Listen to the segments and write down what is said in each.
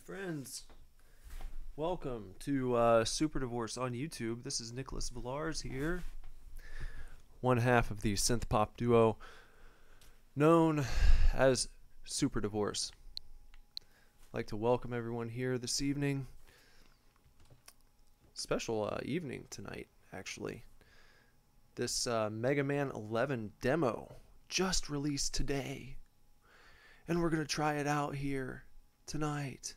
friends, welcome to Superdivorce on YouTube. This is Nicholas Villars here, one half of the synth pop duo known as Superdivorce. I'd like to welcome everyone here this evening. Special evening tonight, actually. This Mega Man 11 demo just released today, and we're gonna try it out here tonight,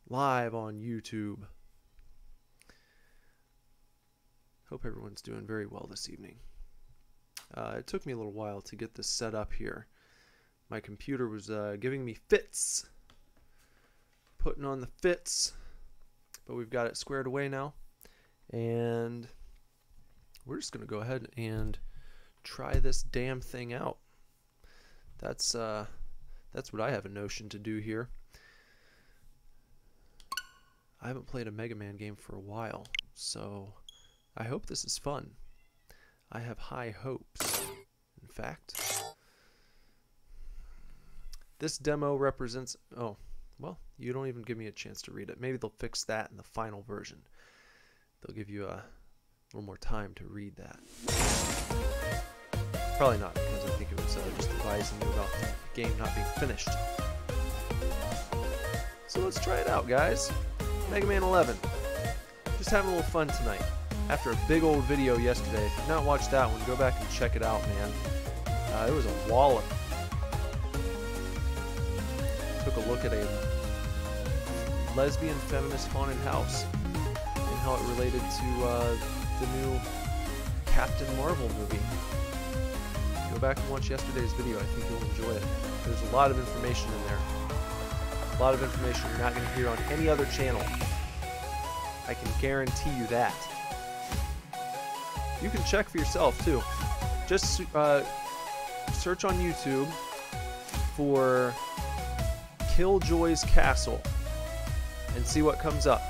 live on YouTube. Hope everyone's doing very well this evening. It took me a little while to get this set up here. My computer was giving me fits, putting on the fits, but we've got it squared away now, and we're just gonna go ahead and try this damn thing out. That's what I have a notion to do here. I haven't played a Mega Man game for a while, so I hope this is fun. I have high hopes, in fact. This demo represents... oh, well, you don't even give me a chance to read it. Maybe they'll fix that in the final version. They'll give you a little more time to read that. Probably not, because I think it was just advising you about the game not being finished. So let's try it out, guys. Mega Man 11. Just having a little fun tonight. After a big old video yesterday. If you've not watched that one, go back and check it out, man. It was a wallop. Took a look at a lesbian feminist haunted house and how it related to the new Captain Marvel movie. Go back and watch yesterday's video. I think you'll enjoy it. There's a lot of information in there. A lot of information you're not going to hear on any other channel. I can guarantee you that. You can check for yourself too. Just search on YouTube for Killjoy's Castle and see what comes up.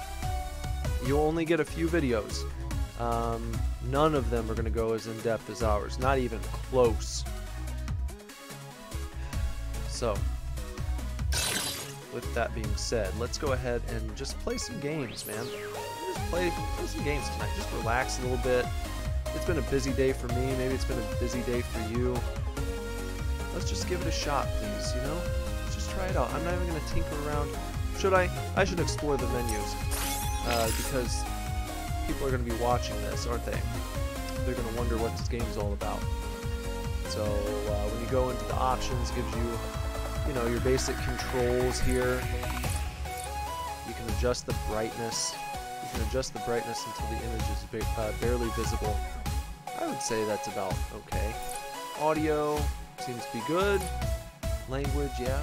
You'll only get a few videos. None of them are going to go as in-depth as ours. Not even close. So, with that being said, let's go ahead and just play some games, man. Just play some games tonight. Just relax a little bit. It's been a busy day for me. Maybe it's been a busy day for you. Let's just give it a shot, please, you know? Let's just try it out. I'm not even going to tinker around. Should I? I should explore the menus. Because people are going to be watching this, aren't they? They're going to wonder what this game's all about. So when you go into the options, it gives you, you know, your basic controls here. You can adjust the brightness. You can adjust the brightness until the image is barely visible. I would say that's about okay. Audio seems to be good. Language, yeah.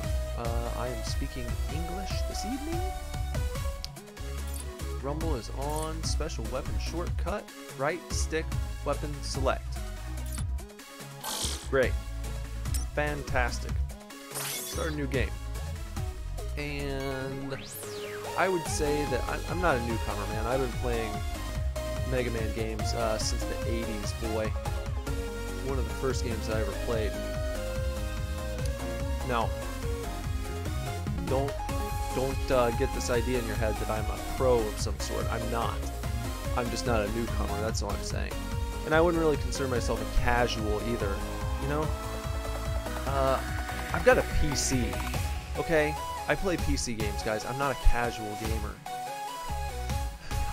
I am speaking English this evening. Rumble is on. Special weapon shortcut. Right stick weapon select. Great. Fantastic. Start a new game. And I would say that I'm not a newcomer, man. I've been playing Mega Man games since the 80s, boy. One of the first games I ever played. Now, don't get this idea in your head that I'm a pro of some sort. I'm not. I'm just not a newcomer, that's all I'm saying. And I wouldn't really consider myself a casual either, you know? I've got a PC, okay? I play PC games, guys. I'm not a casual gamer.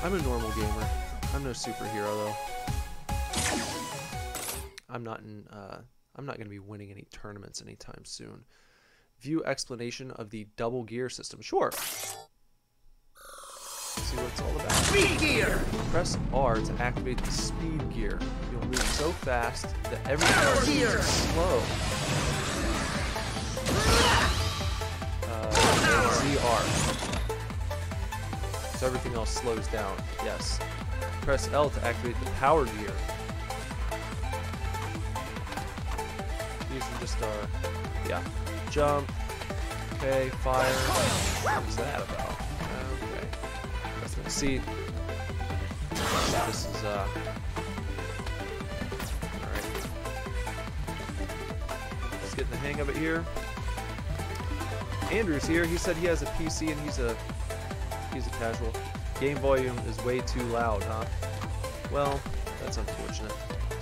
I'm a normal gamer. I'm no superhero, though. I'm not going to be winning any tournaments anytime soon. View explanation of the double gear system. Sure. Let's see what it's all about. Speed gear! Press R to activate the speed gear. You'll move so fast that everything is slow. ZR. So everything else slows down. Yes. Press L to activate the power gear. These are just our... yeah. Jump. Okay, fire. What is that about? Okay. Let's see. This is, alright. Let's get in the hang of it here. Andrew's here. He said he has a PC and he's a casual. Game volume is way too loud, huh? Well, that's unfortunate.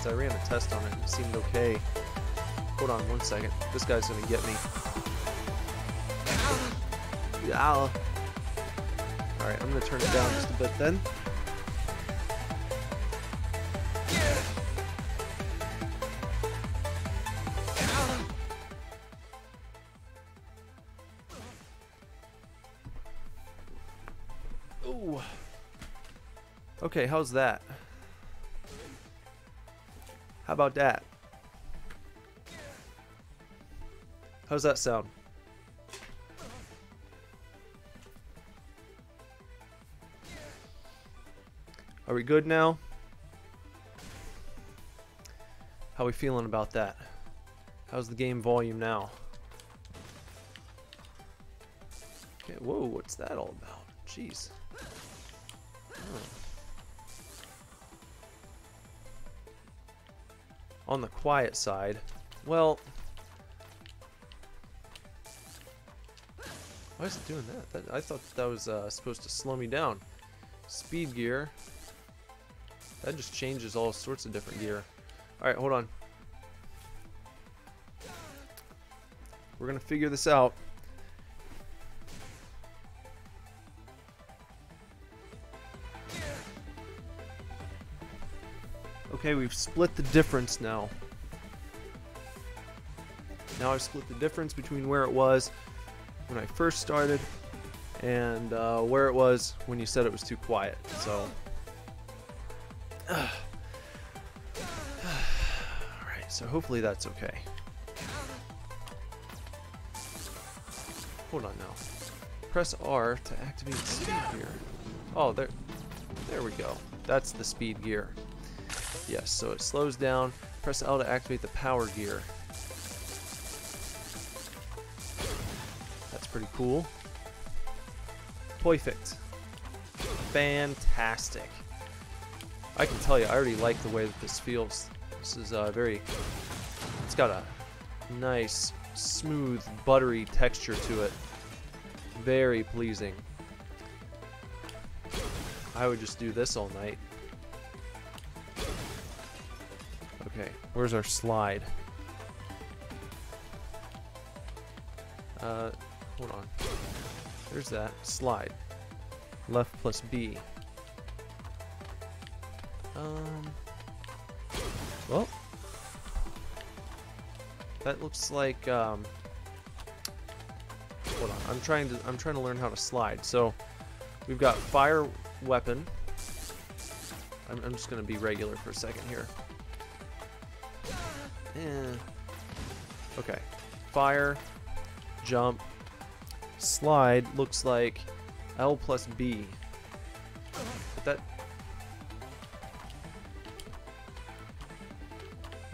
So I ran a test on it and it seemed okay. Hold on 1 second. This guy's gonna get me. Ow. Alright, I'm gonna turn it down just a bit then. Ooh. Okay, how's that? How about that? How's that sound? Are we good now? How are we feeling about that? How's the game volume now? Okay, whoa, what's that all about? Jeez. Oh. On the quiet side, well, why is it doing that? I thought that was supposed to slow me down. Speed gear. That just changes all sorts of different gear. Alright, hold on. We're gonna figure this out. Okay, we've split the difference now. Now I've split the difference between where it was when I first started and where it was when you said it was too quiet. So, alright, so hopefully that's okay. Hold on now. Press R to activate the speed gear. Oh, there we go. That's the speed gear. Yes, so it slows down. Press L to activate the power gear. That's pretty cool. Perfect. Fantastic. I can tell you, I already like the way that this feels. This is it's got a nice, smooth, buttery texture to it. Very pleasing. I would just do this all night. Okay, where's our slide? Hold on. There's that. Slide. Left plus B. Well, that looks like hold on. I'm trying to learn how to slide. So we've got fire weapon. I'm just gonna be regular for a second here. Okay. Fire, jump, slide looks like L plus B. But that.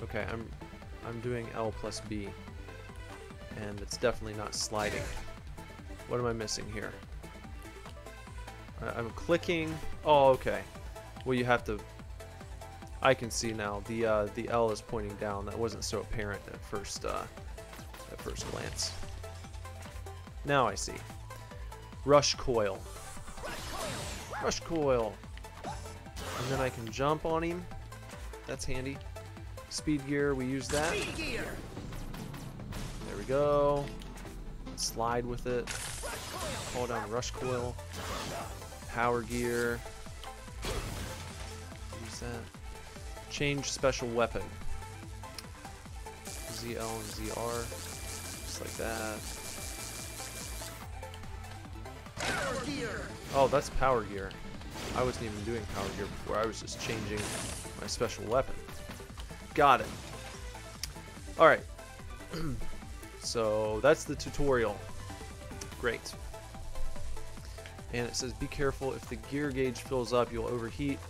Okay, I'm doing L plus B, and it's definitely not sliding. What am I missing here? I'm clicking. Oh, okay. Well, you have to. I can see now. The L is pointing down. That wasn't so apparent at first glance. Now I see. Rush coil. Rush coil. And then I can jump on him. That's handy. Speed gear, we use that. Speed gear. There we go. Slide with it. Call down rush coil. Power gear. Use that. Change special weapon. ZL and ZR. Just like that. Power gear. Oh, that's power gear. I wasn't even doing power gear before. I was just changing my special weapon. Got it. Alright. So that's the tutorial. Great. And it says be careful, if the gear gauge fills up you'll overheat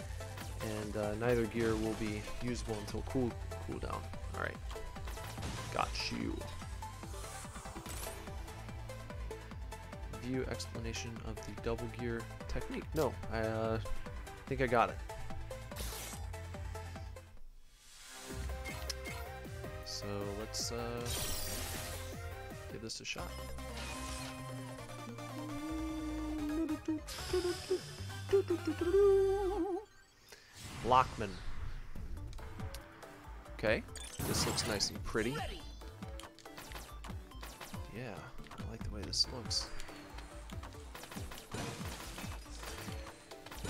and neither gear will be usable until cooldown. Alright. Got you. View explanation of the double gear technique. No, I think I got it. So let's give this a shot. Lockman. Okay, this looks nice and pretty. Yeah, I like the way this looks. I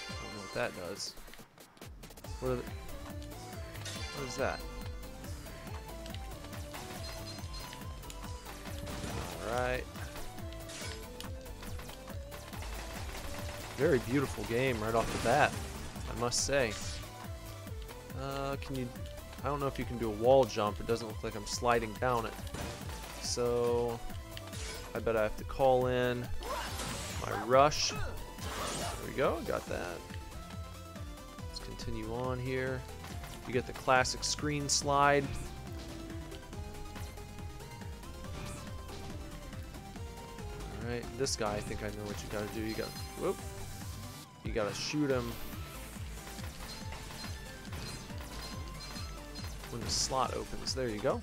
don't know what that does. What is that? Alright. Very beautiful game right off the bat, I must say. I don't know if you can do a wall jump. It doesn't look like I'm sliding down it. So, I bet I have to call in my rush. There we go, got that. Let's continue on here. You get the classic screen slide. Alright, this guy, I think I know what you gotta do. You gotta shoot him when the slot opens. There you go.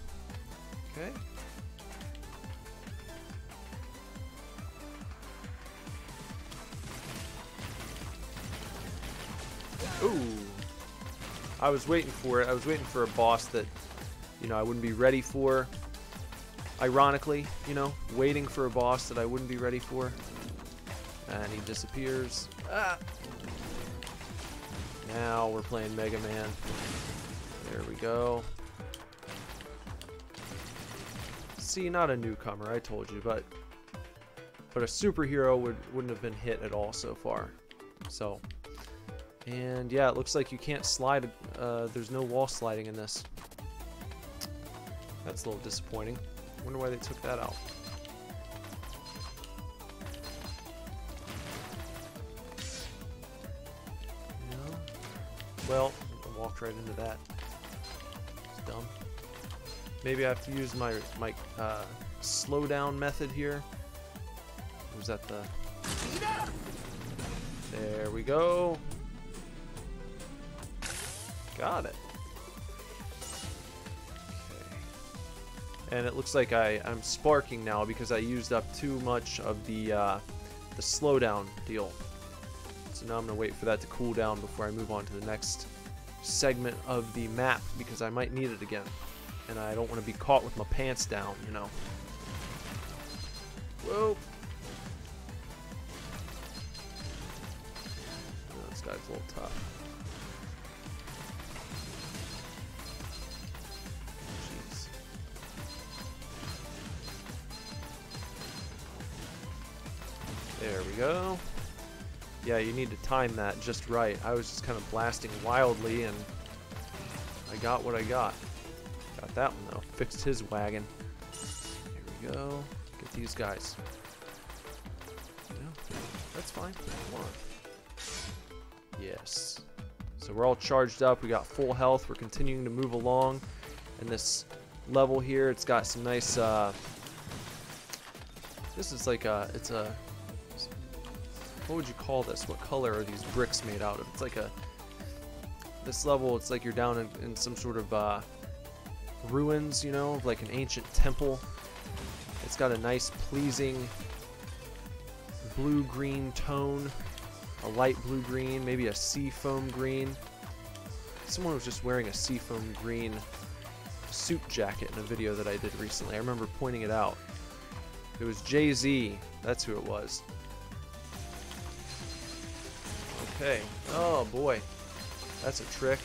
Okay. Ooh. I was waiting for it. I was waiting for a boss that, you know, I wouldn't be ready for. Ironically, you know, waiting for a boss that I wouldn't be ready for. And he disappears. Ah! Now we're playing Mega Man. There we go. See, not a newcomer, I told you, but a superhero wouldn't have been hit at all so far. So, and yeah, it looks like you can't slide. There's no wall sliding in this. That's a little disappointing. Wonder why they took that out. Yeah. Well, I walked right into that. It's dumb. Maybe I have to use my slow down method here. Or was that the? There we go. Got it. And it looks like I'm sparking now because I used up too much of the slowdown deal. So now I'm going to wait for that to cool down before I move on to the next segment of the map because I might need it again. And I don't want to be caught with my pants down, you know. Whoa. Oh, this guy's a little tough. There we go. Yeah, you need to time that just right. I was just kind of blasting wildly and I got what I got. Got that one though. Fixed his wagon. Here we go. Get these guys. Yeah, that's fine. Come on. Yes. So we're all charged up. We got full health. We're continuing to move along. And this level here, it's got some nice this is like it's a, what would you call this? What color are these bricks made out of? It's like this level, it's like you're down in some sort of ruins, you know, like an ancient temple. It's got a nice, pleasing blue-green tone, a light blue-green, maybe a seafoam green. Someone was just wearing a seafoam green suit jacket in a video that I did recently. I remember pointing it out. It was Jay-Z. That's who it was. Okay. Oh boy. That's a trick.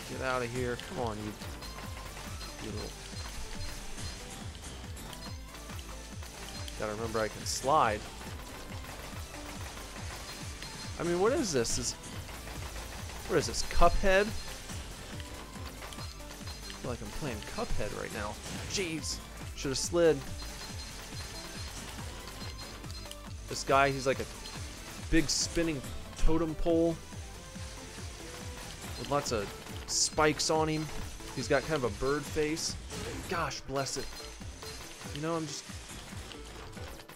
Get out of here. Come on, you little. Gotta remember I can slide. I mean, what is this? What is this? Cuphead? I feel like I'm playing Cuphead right now. Jeez. Should have slid. This guy, he's like a big spinning totem pole with lots of spikes on him. He's got kind of a bird face. Gosh, bless it. You know, I'm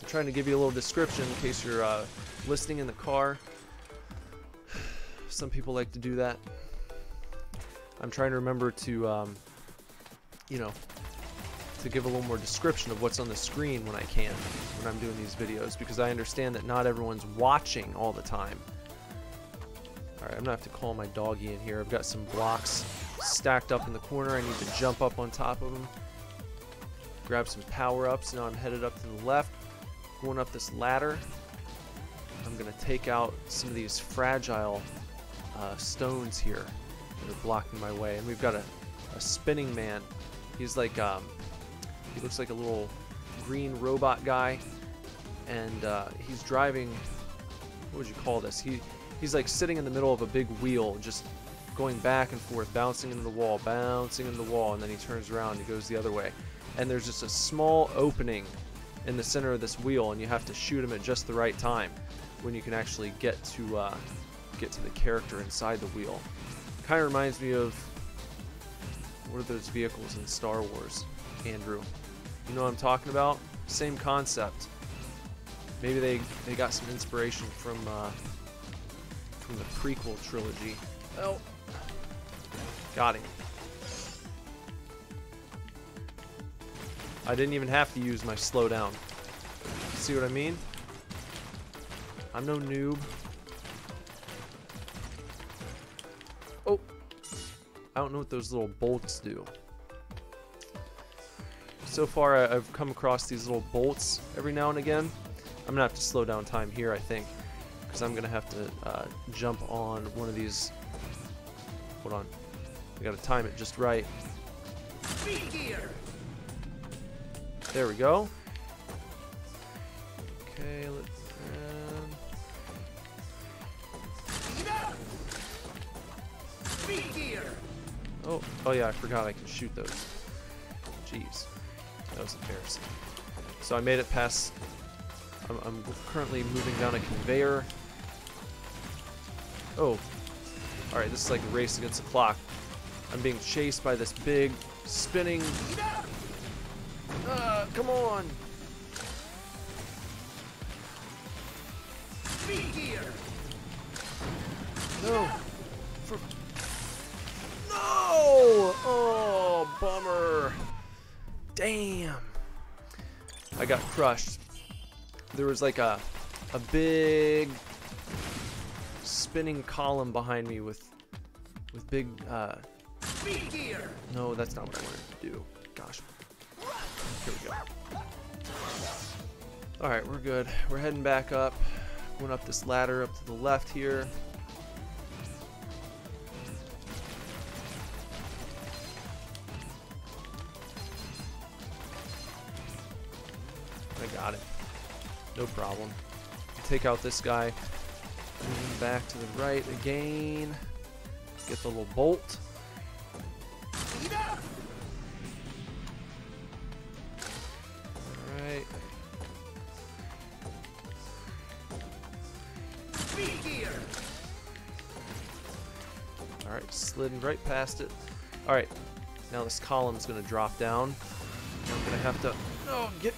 trying to give you a little description in case you're listening in the car. Some people like to do that. I'm trying to remember to you know, to give a little more description of what's on the screen when I can, when I'm doing these videos, because I understand that not everyone's watching all the time. Alright, I'm gonna have to call my doggy in here. I've got some blocks stacked up in the corner. I need to jump up on top of them. Grab some power-ups. Now I'm headed up to the left, going up this ladder. I'm gonna take out some of these fragile stones here that are blocking my way. And we've got a spinning man. He's like, he looks like a little green robot guy, and he's driving, what would you call this? He's like sitting in the middle of a big wheel, just going back and forth, bouncing into the wall, and then he turns around and he goes the other way. And there's just a small opening in the center of this wheel, and you have to shoot him at just the right time when you can actually get to the character inside the wheel. Kind of reminds me of, what are those vehicles in Star Wars, Andrew? You know what I'm talking about? Same concept. Maybe they got some inspiration from the prequel trilogy. Oh, got him. I didn't even have to use my slow down. See what I mean? I'm no noob. Oh, I don't know what those little bolts do. So far, I've come across these little bolts every now and again. I'm gonna have to slow down time here, I think, because I'm gonna have to jump on one of these. Hold on, I gotta time it just right. There we go. Okay, let's. Oh yeah, I forgot I can shoot those. Jeez, that was embarrassing. So I made it past. I'm currently moving down a conveyor. Oh, all right. This is like a race against the clock. I'm being chased by this big spinning. Come on! No! No! Oh, bummer. Damn. I got crushed. There was like a big spinning column behind me with big no, that's not what I wanted to do. Gosh. Here we go. Alright, we're good. We're heading back up. Going up this ladder up to the left here. I got it. No problem. Take out this guy. Moving back to the right again. Get the little bolt. Alright. Alright, sliding right past it. Alright, now this column's gonna drop down. I'm gonna have to. Oh, get.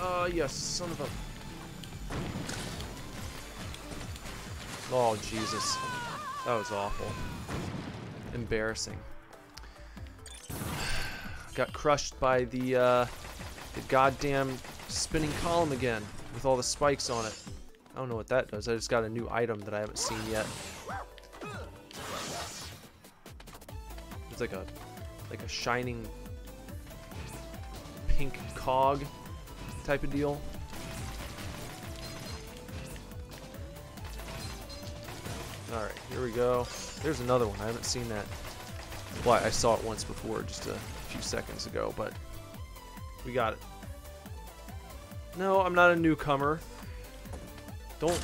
Oh, yes, son of a. Oh, Jesus. That was awful. Embarrassing. Got crushed by the goddamn spinning column again with all the spikes on it. I don't know what that does. I just got a new item that I haven't seen yet. It's like a shining pink cog type of deal. Alright, here we go. There's another one. I haven't seen that. Well, I saw it once before, just a few seconds ago, but we got it. No, I'm not a newcomer. Don't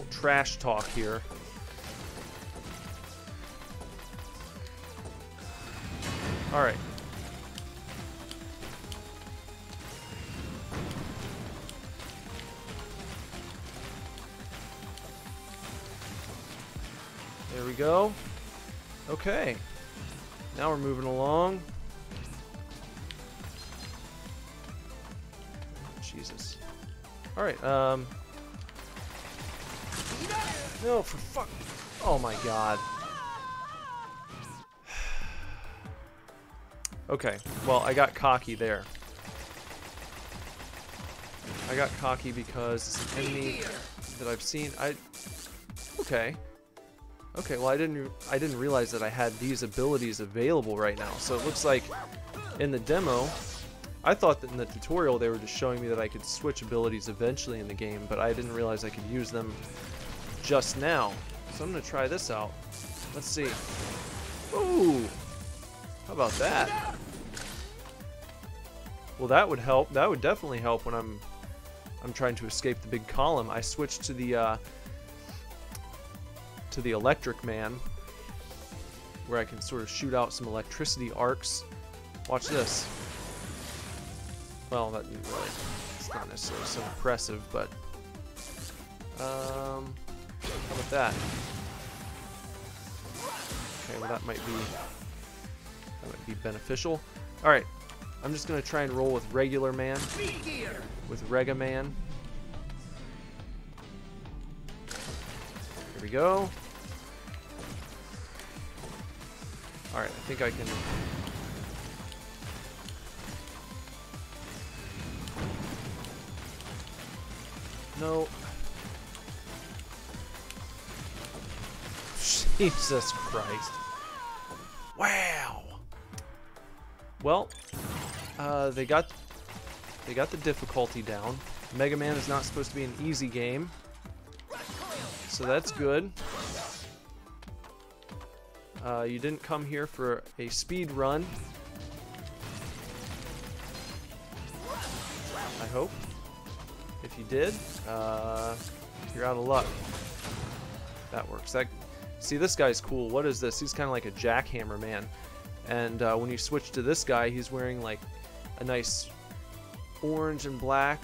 trash talk here. Alright. There we go. Okay. Now we're moving along. Jesus. Alright, No, for fuck. Oh my god. Okay, well, I got cocky there. I got cocky because it's an enemy that I've seen. Okay. Okay, well, I didn't realize that I had these abilities available right now. So it looks like in the demo, I thought that in the tutorial they were just showing me that I could switch abilities eventually in the game, but I didn't realize I could use them just now. So I'm gonna try this out. Let's see. Ooh, how about that? Well, that would help. That would definitely help when I'm trying to escape the big column. I switched to the electric man, where I can sort of shoot out some electricity arcs. Watch this. Well, that really, it's not necessarily so impressive, but how about that? Okay, well that might be beneficial. All right, I'm just gonna try and roll with regular man, with Rega man. Here we go. All right, I think I can. No. Jesus Christ. Wow. Well, they got the difficulty down. Mega Man is not supposed to be an easy game, so that's good. You didn't come here for a speed run, I hope. If you did, you're out of luck. That works. See, this guy's cool. What is this? He's kind of like a jackhammer man. And when you switch to this guy, he's wearing like a nice orange and black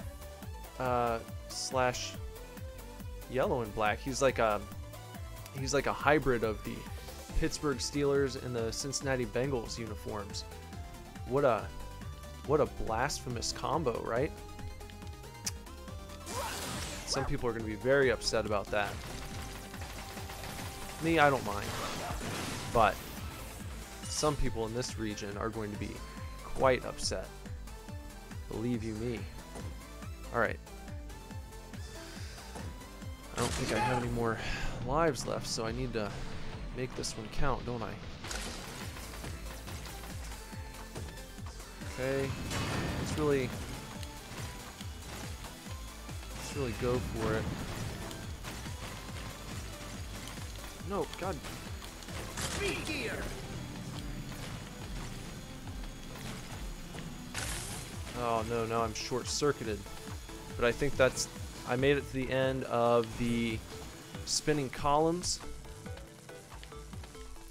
slash yellow and black. He's like a hybrid of the Pittsburgh Steelers and the Cincinnati Bengals uniforms. What a blasphemous combo, right? Some people are going to be very upset about that. Me, I don't mind. But some people in this region are going to be quite upset. Believe you me. Alright. I don't think I have any more lives left, so I need to make this one count, don't I? Okay. Let's really go for it. No, God. Oh no, now I'm short-circuited. But I think I made it to the end of the spinning columns.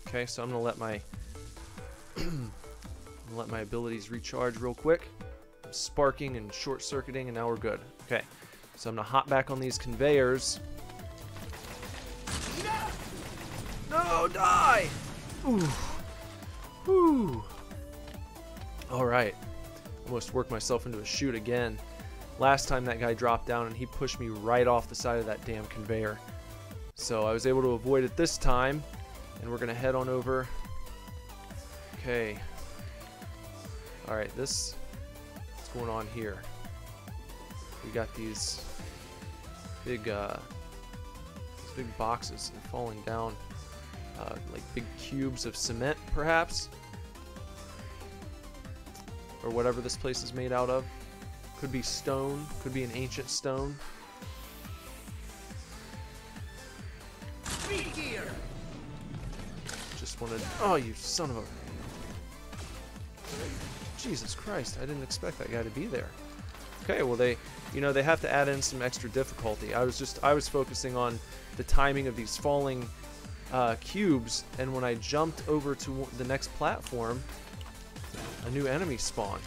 Okay, so I'm gonna let my abilities recharge real quick. I'm sparking and short-circuiting, and now we're good. Okay, so I'm gonna hop back on these conveyors. No, die! Ooh. Ooh. Alright. Almost worked myself into a shoot again. Last time that guy dropped down and he pushed me right off the side of that damn conveyor. So I was able to avoid it this time. And we're going to head on over. Okay. Alright, what's going on here? We got these big boxes. They're falling down. Like big cubes of cement, perhaps, or whatever this place is made out of. Could be stone, could be an ancient stone. Just wanted. Oh, you son of a! Jesus Christ! I didn't expect that guy to be there. Okay, well they have to add in some extra difficulty. I was focusing on the timing of these falling cubes, and when I jumped over to the next platform, a new enemy spawned,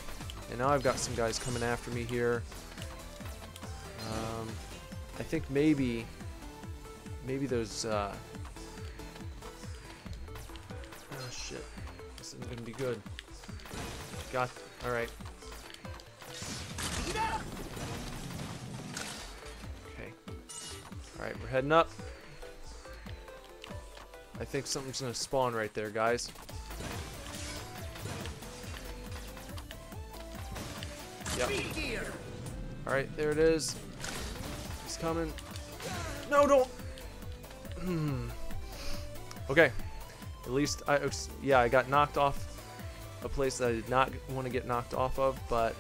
and now I've got some guys coming after me here. I think maybe those oh shit, this isn't gonna be good. All right. Okay, all right, we're heading up. I think something's gonna spawn right there, guys. Yep. Alright, there it is. He's coming. No, don't! Okay. At least, I got knocked off a place that I did not want to get knocked off of, but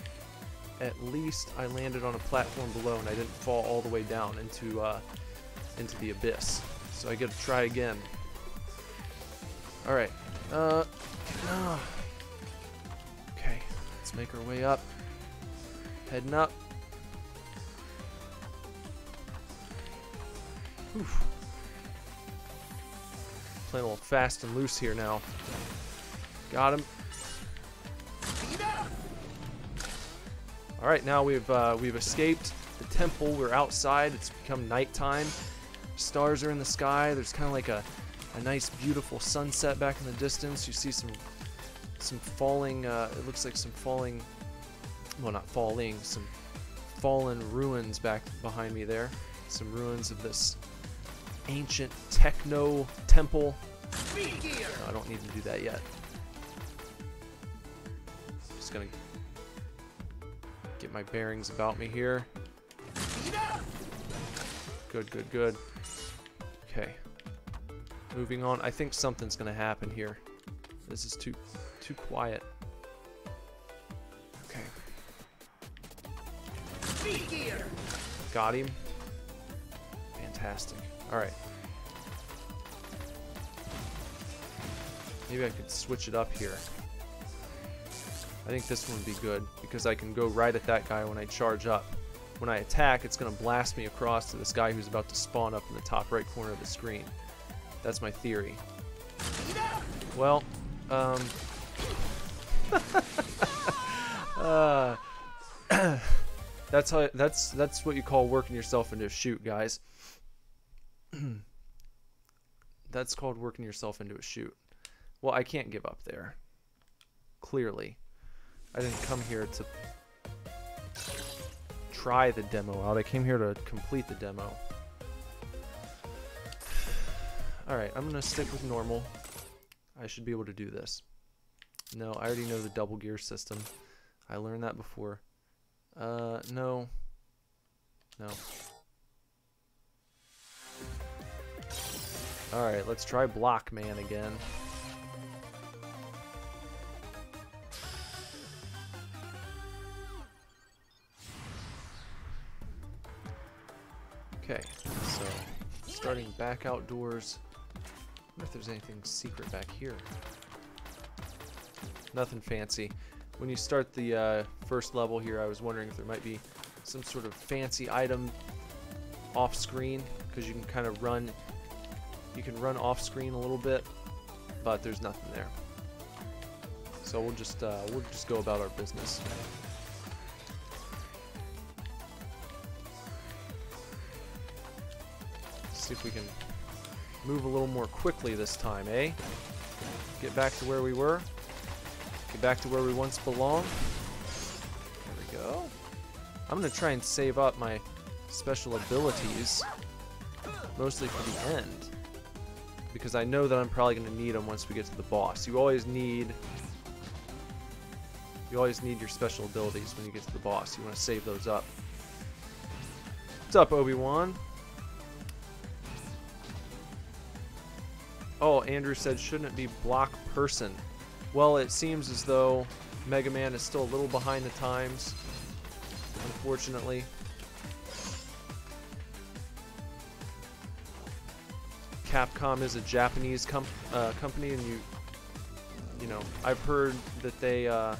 at least I landed on a platform below and I didn't fall all the way down into the abyss. So I get to try again. Alright. Okay, let's make our way up. Heading up. Whew. Playing a little fast and loose here now. Got him. Alright, now we've escaped the temple. We're outside. It's become nighttime. Stars are in the sky. There's kind of like a nice, beautiful sunset back in the distance. You see some falling, it looks like some falling, well, not falling, some fallen ruins back behind me there. Some ruins of this ancient techno temple. No, I don't need to do that yet. Just gonna get my bearings about me here. Good, good, good. Okay. Moving on. I think something's gonna happen here. This is too quiet. Okay. Got him. Fantastic. Alright. Maybe I could switch it up here. I think this one would be good because I can go right at that guy when I charge up. When I attack, it's going to blast me across to this guy who's about to spawn up in the top right corner of the screen. That's my theory. Well, that's what you call working yourself into a shoot, guys. That's called working yourself into a shoot. Well, I can't give up there. Clearly. I didn't come here to try the demo out. I came here to complete the demo. Alright, I'm going to stick with normal. I should be able to do this. No, I already know the double gear system. I learned that before. No. No. Alright, let's try Block Man again. Okay, so starting back outdoors. I wonder if there's anything secret back here. Nothing fancy. When you start the first level here, I was wondering if there might be some sort of fancy item off screen, because you can kind of run. You can run off screen a little bit, but there's nothing there. So we'll just go about our business. See if we can move a little more quickly this time, eh? Get back to where we were. Get back to where we once belonged. There we go. I'm gonna try and save up my special abilities, mostly for the end, because I know that I'm probably gonna need them once we get to the boss. You always need your special abilities when you get to the boss. You want to save those up. What's up, Obi-Wan? Oh, Andrew said, shouldn't it be Block Person? Well, it seems as though Mega Man is still a little behind the times, unfortunately. Capcom is a Japanese company, and you know, I've heard that they're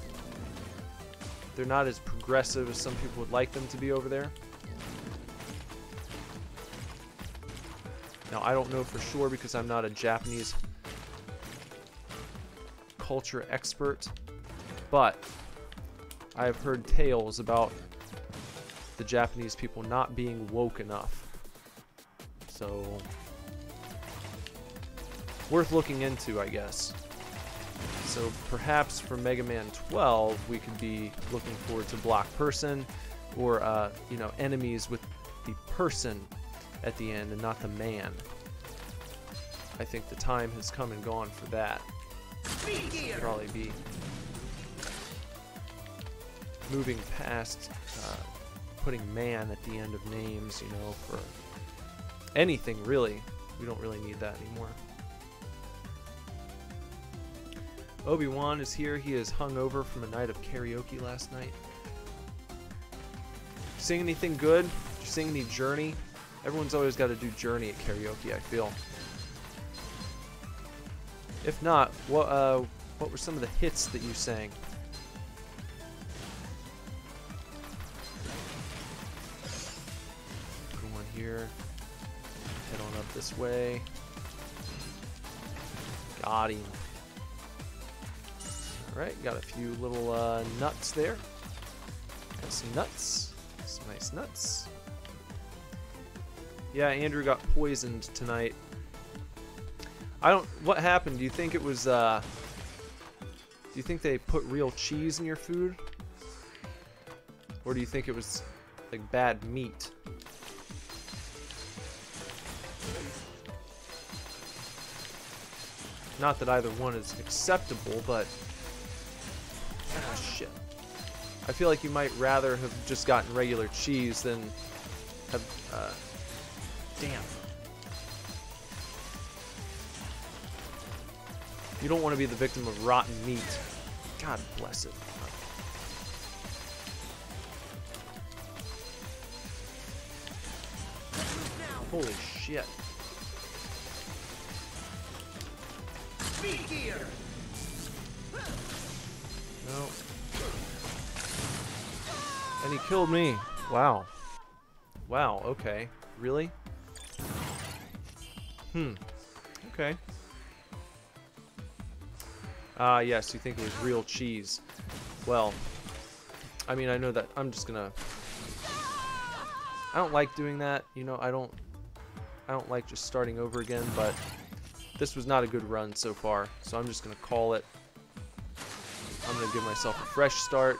not as progressive as some people would like them to be over there. Now, I don't know for sure because I'm not a Japanese culture expert, but I've heard tales about the Japanese people not being woke enough. So, worth looking into, I guess. So perhaps for Mega Man 12, we could be looking forward to Block Person, or you know, enemies with the person at the end and not the man. I think the time has come and gone for that. Should probably be moving past putting man at the end of names, you know, for anything really. We don't really need that anymore. Obi-Wan is here. He is hungover from a night of karaoke last night. Sing anything good? Did you sing any Journey? Everyone's always got to do Journey at karaoke, I feel. If not, what were some of the hits that you sang? Go on here. Head on up this way. Got him. Alright, got a few little nuts there. Got some nuts. Some nice nuts. Yeah, Andrew got poisoned tonight. What happened? Do you think it was, do you think they put real cheese in your food? Or do you think it was, like, bad meat? Not that either one is acceptable, but... ah, shit. I feel like you might rather have just gotten regular cheese than have, damn. You don't want to be the victim of rotten meat. God bless it. Holy shit. No. And he killed me. Wow. Wow, okay. Really? Okay. Yes, you think it was real cheese. Well, I mean, I know that I'm just gonna... I don't like doing that, you know, I don't like just starting over again, but this was not a good run so far, so I'm just gonna call it. I'm gonna give myself a fresh start.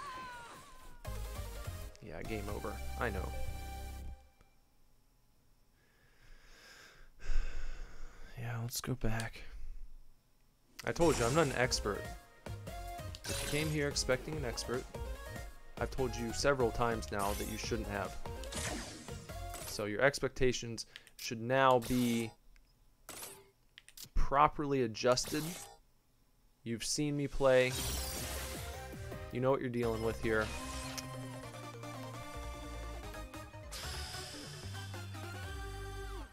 Yeah, game over. I know. Yeah, let's go back. I told you, I'm not an expert. If you came here expecting an expert, I've told you several times now that you shouldn't have. So your expectations should now be properly adjusted. You've seen me play. You know what you're dealing with here.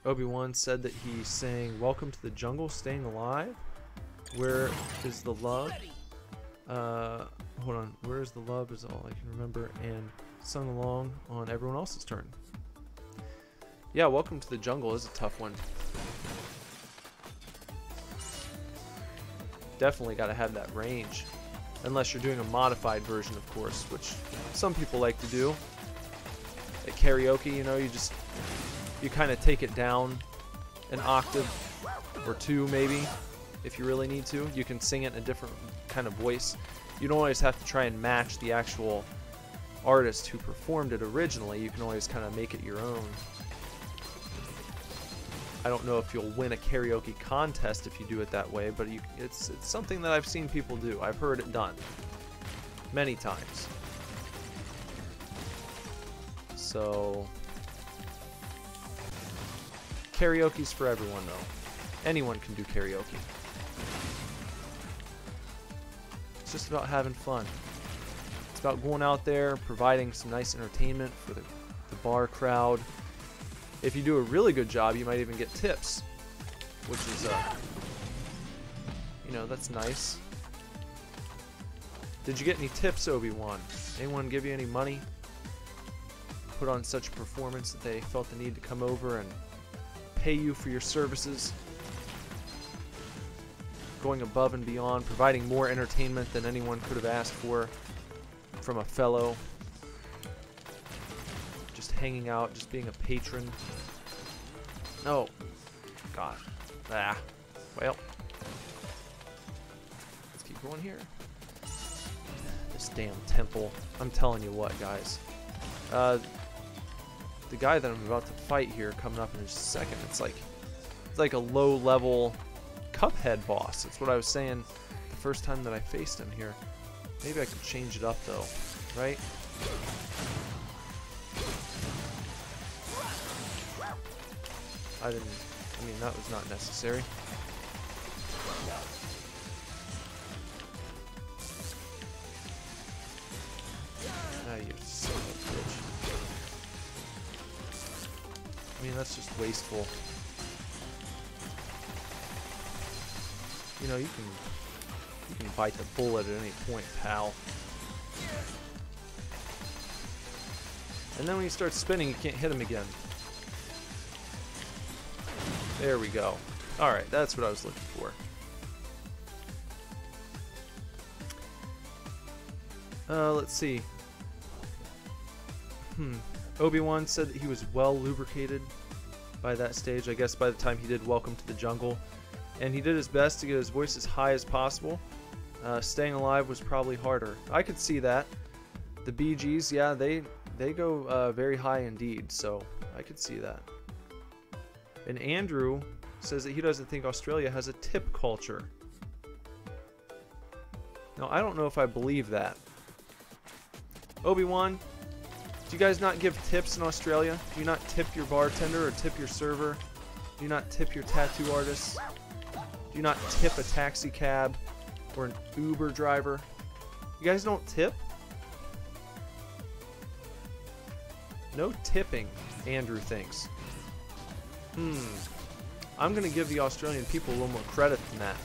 Obi-Wan said that he sang "Welcome to the Jungle, Staying Alive." Where is the love? Hold on. Where is the love is all I can remember, and sung along on everyone else's turn. Yeah, Welcome to the Jungle is a tough one. Definitely got to have that range. Unless you're doing a modified version, of course, which some people like to do. At karaoke, you know, you kind of take it down an octave or two, maybe. If you really need to, you can sing it in a different kind of voice. You don't always have to try and match the actual artist who performed it originally. You can always kind of make it your own. I don't know if you'll win a karaoke contest if you do it that way, but it's something that I've seen people do. I've heard it done many times. So karaoke's for everyone, though. Anyone can do karaoke. It's just about having fun. It's about going out there, providing some nice entertainment for the bar crowd. If you do a really good job, you might even get tips, which is, you know, that's nice. Did you get any tips, Obi-Wan? Anyone give you any money? Put on such a performance that they felt the need to come over and pay you for your services? Going above and beyond, providing more entertainment than anyone could have asked for from a fellow. Just hanging out, just being a patron. Oh, God. Ah, well. Let's keep going here. This damn temple. I'm telling you what, guys. The guy that I'm about to fight here coming up in a second, it's like a low level Cuphead boss. That's what I was saying the first time that I faced him here. Maybe I could change it up though, right? I mean, that was not necessary. Ah, you son of a bitch. I mean, that's just wasteful. You know, you can bite the bullet at any point, pal. And then when you start spinning, you can't hit him again. There we go. Alright, that's what I was looking for. Let's see. Obi-Wan said that he was well lubricated by that stage, I guess by the time he did Welcome to the Jungle. And he did his best to get his voice as high as possible. Staying alive was probably harder. I could see that. The Bee Gees, yeah, they go very high indeed, so I could see that. And Andrew says that he doesn't think Australia has a tip culture. Now, I don't know if I believe that. Obi-Wan, do you guys not give tips in Australia? Do you not tip your bartender or tip your server? Do you not tip your tattoo artists? Do you not tip a taxi cab or an Uber driver? You guys don't tip? No tipping, Andrew thinks. I'm going to give the Australian people a little more credit than that.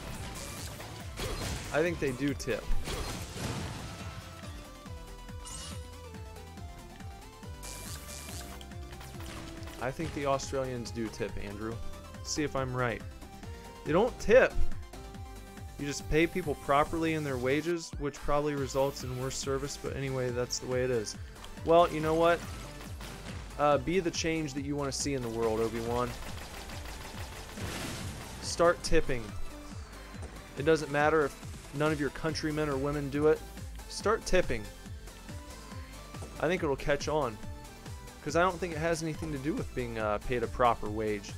I think they do tip. I think the Australians do tip, Andrew. See if I'm right. They don't tip. You just pay people properly in their wages, which probably results in worse service, but anyway, that's the way it is. Well, you know what? Be the change that you want to see in the world, Obi-Wan. Start tipping. It doesn't matter if none of your countrymen or women do it. Start tipping. I think it'll catch on. Because I don't think it has anything to do with being paid a proper wage.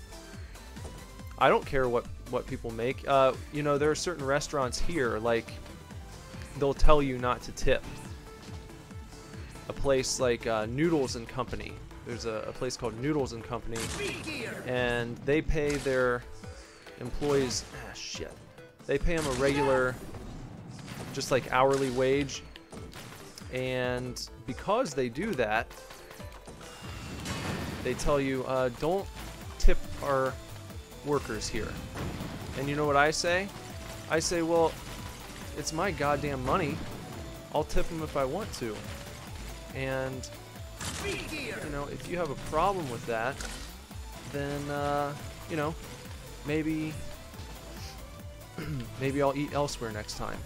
I don't care what people make. You know, there are certain restaurants here, like, they'll tell you not to tip. A place like Noodles and Company. There's a place called Noodles and Company, and they pay their employees, they pay them a regular, just like hourly wage, and because they do that, they tell you, don't tip our workers here. And you know what I say? I say, well, it's my goddamn money. I'll tip them if I want to. And you know, if you have a problem with that, then you know, maybe I'll eat elsewhere next time.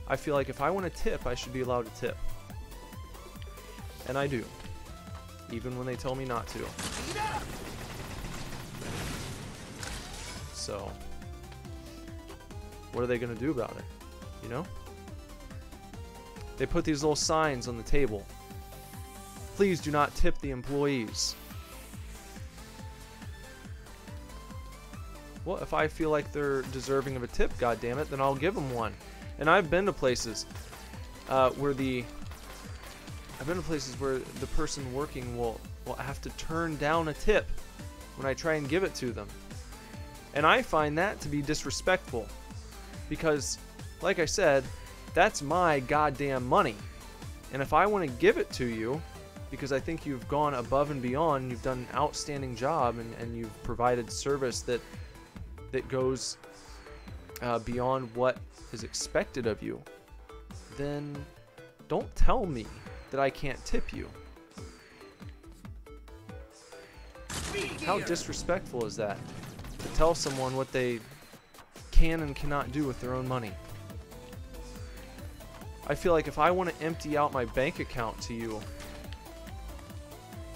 I feel like if I want to tip, I should be allowed to tip. And I do. Even when they tell me not to. So, what are they going to do about it? You know? They put these little signs on the table. Please do not tip the employees. Well, if I feel like they're deserving of a tip, goddammit, then I'll give them one. And I've been to places where the person working will have to turn down a tip when I try and give it to them. And I find that to be disrespectful. Because, like I said, that's my goddamn money. And if I want to give it to you, because I think you've gone above and beyond, you've done an outstanding job, and you've provided service that goes beyond what is expected of you, then don't tell me that I can't tip you. How disrespectful is that? To tell someone what they can and cannot do with their own money. I feel like if I want to empty out my bank account to you,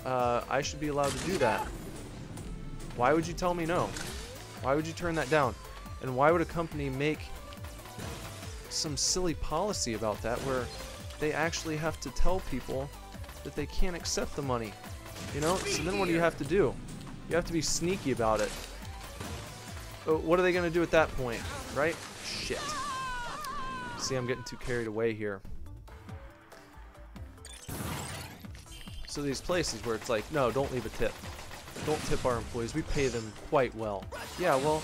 I should be allowed to do that. Why would you tell me no? Why would you turn that down? And why would a company make some silly policy about that where they actually have to tell people that they can't accept the money? You know? So then what do you have to do? You have to be sneaky about it. what are they going to do at that point, right? Shit. See, I'm getting too carried away here. So these places where it's like, no, don't leave a tip. Don't tip our employees. We pay them quite well. Yeah, well,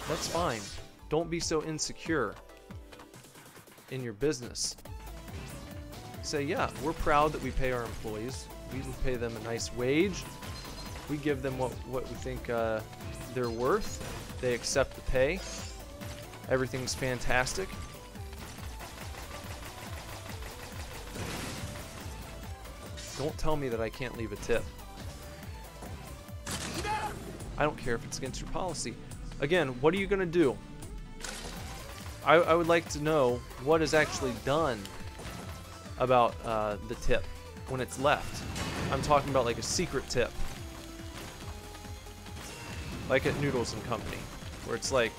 that's fine. Don't be so insecure in your business. Say, yeah, we're proud that we pay our employees. We pay them a nice wage. We give them what we think they're worth. They accept the pay. Everything's fantastic. Don't tell me that I can't leave a tip. I don't care if it's against your policy. Again, what are you going to do? I would like to know what is actually done about the tip when it's left. I'm talking about like a secret tip. Like at Noodles and Company, where it's like,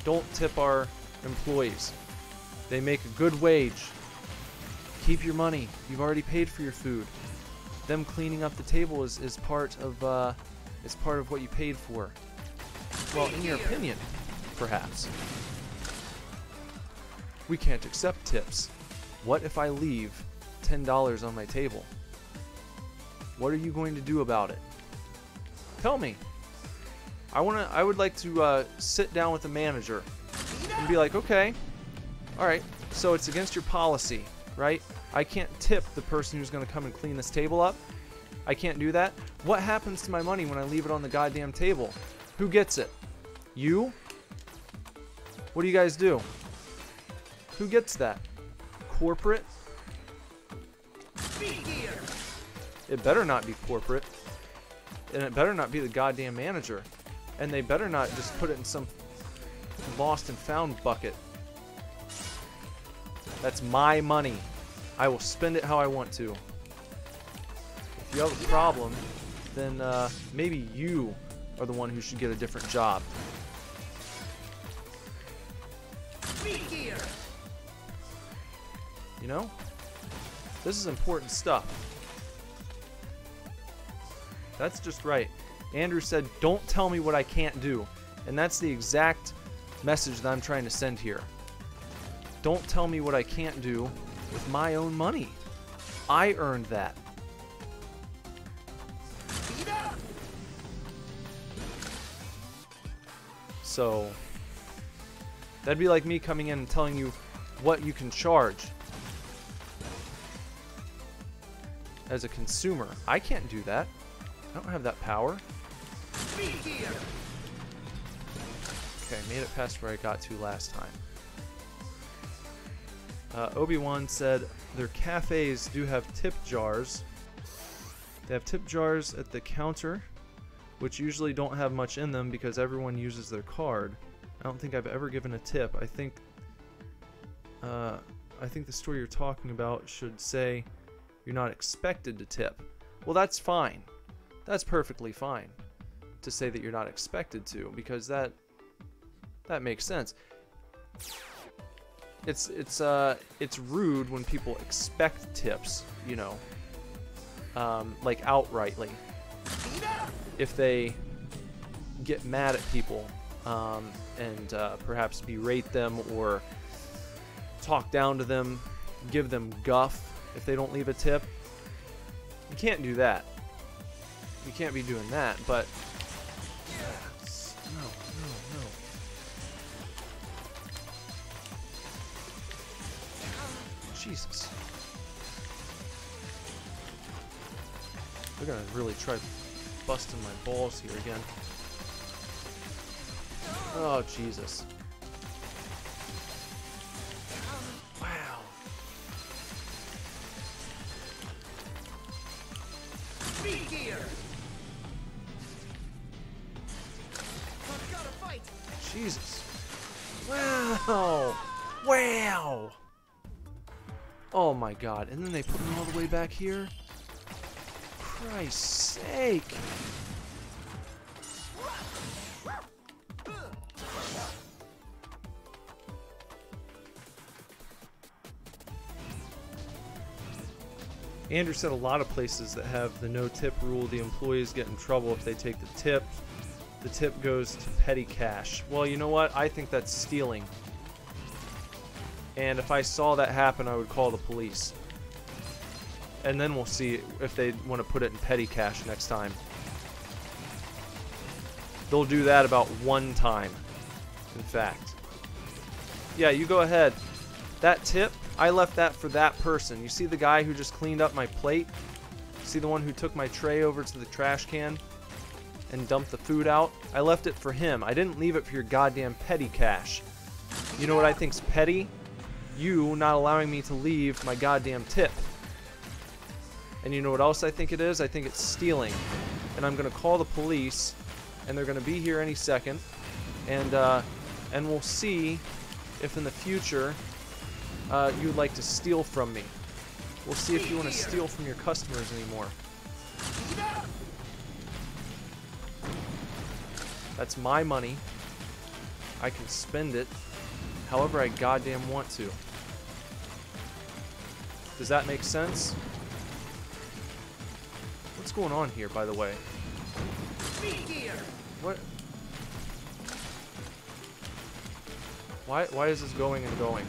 don't tip our employees. They make a good wage. Keep your money. You've already paid for your food. Them cleaning up the table is part of what you paid for. Well, in your opinion, perhaps. We can't accept tips. What if I leave $10 on my table? What are you going to do about it? Tell me. I would like to sit down with the manager and be like, okay, all right, so it's against your policy, right? I can't tip the person who's going to come and clean this table up. I can't do that. What happens to my money when I leave it on the goddamn table? Who gets it? You? What do you guys do? Who gets that? Corporate? It better not be corporate. And it better not be the goddamn manager. And they better not just put it in some lost and found bucket. That's my money. I will spend it how I want to. If you have a problem, then maybe you are the one who should get a different job. You know? This is important stuff. That's just right. Andrew said, don't tell me what I can't do. And that's the exact message that I'm trying to send here. Don't tell me what I can't do with my own money. I earned that. So, that'd be like me coming in and telling you what you can charge. As a consumer, I can't do that. I don't have that power. Okay, made it past where I got to last time. Obi-Wan said their cafes do have tip jars. They have tip jars at the counter, which usually don't have much in them because everyone uses their card. I don't think I've ever given a tip. I think the store you're talking about should say you're not expected to tip. Well, that's fine. That's perfectly fine to say that you're not expected to, because that makes sense. It's rude when people expect tips, you know, like outrightly. If they get mad at people and perhaps berate them or talk down to them, give them guff if they don't leave a tip, you can't do that. You can't be doing that, but no. Jesus. They're gonna really try busting my balls here again. Oh, Jesus. Wow. Jesus. Wow. Wow. Oh my God. And then they put me all the way back here? Christ's sake. Andrew said a lot of places that have the no tip rule, the employees get in trouble if they take the tip. The tip goes to petty cash. Well, you know what? I think that's stealing. And if I saw that happen, I would call the police. And then we'll see if they want to put it in petty cash next time. They'll do that about one time, in fact. Yeah, you go ahead. That tip, I left that for that person. You see the guy who just cleaned up my plate? See the one who took my tray over to the trash can and dumped the food out? I left it for him. I didn't leave it for your goddamn petty cash. You know what I think's petty? You not allowing me to leave my goddamn tip. And you know what else I think it is? I think it's stealing. And I'm going to call the police, and they're going to be here any second. And we'll see if in the future you'd like to steal from me. We'll see if you want to steal from your customers anymore. That's my money. I can spend it however I goddamn want to. Does that make sense? What's going on here, by the way? What? Why is this going and going?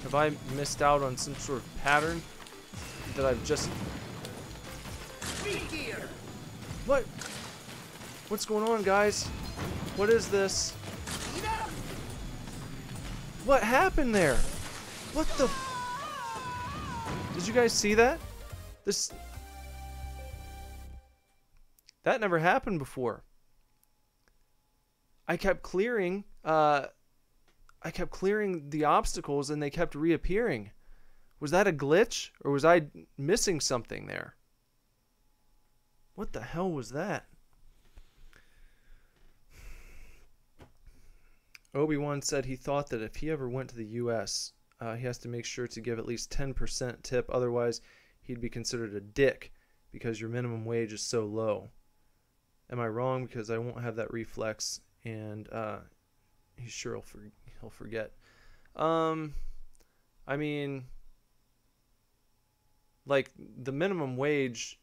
Have I missed out on some sort of pattern that I've just... What? What's going on, guys? What is this? What happened there? What the... Did you guys see that? That never happened before. I kept clearing the obstacles and they kept reappearing. Was that a glitch or was I missing something there? What the hell was that? Obi-Wan said he thought that if he ever went to the U.S., he has to make sure to give at least 10% tip. Otherwise, he'd be considered a dick because your minimum wage is so low. Am I wrong? Because I won't have that reflex, and he's sure he'll forget. I mean, like, the minimum wage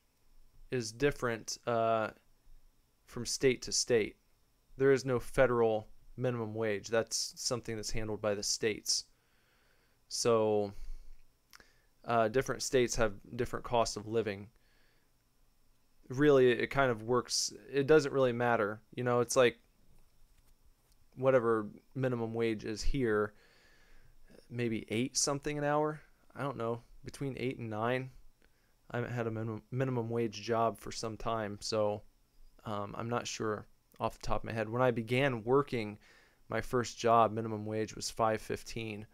is different from state to state. There is no federal minimum wage. That's something that's handled by the states. So different states have different costs of living. Really, it kind of works. It doesn't really matter. You know, it's like whatever minimum wage is here, maybe 8 something an hour. I don't know, between 8 and 9. I haven't had a minimum wage job for some time, so I'm not sure off the top of my head. When I began working, my first job, minimum wage was $5.15.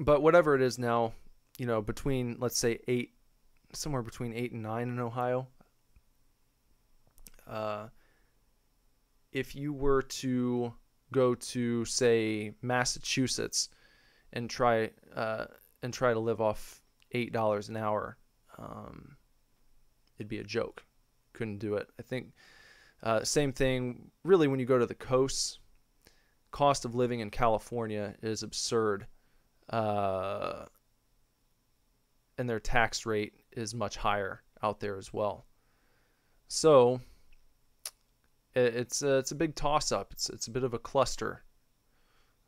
But whatever it is now, you know, between, let's say, somewhere between 8 and 9 in Ohio. If you were to go to, say, Massachusetts and try to live off $8 an hour, it'd be a joke. Couldn't do it. I think same thing really when you go to the coasts. Cost of living in California is absurd. And their tax rate is much higher out there as well. So it's a big toss-up. It's a bit of a cluster.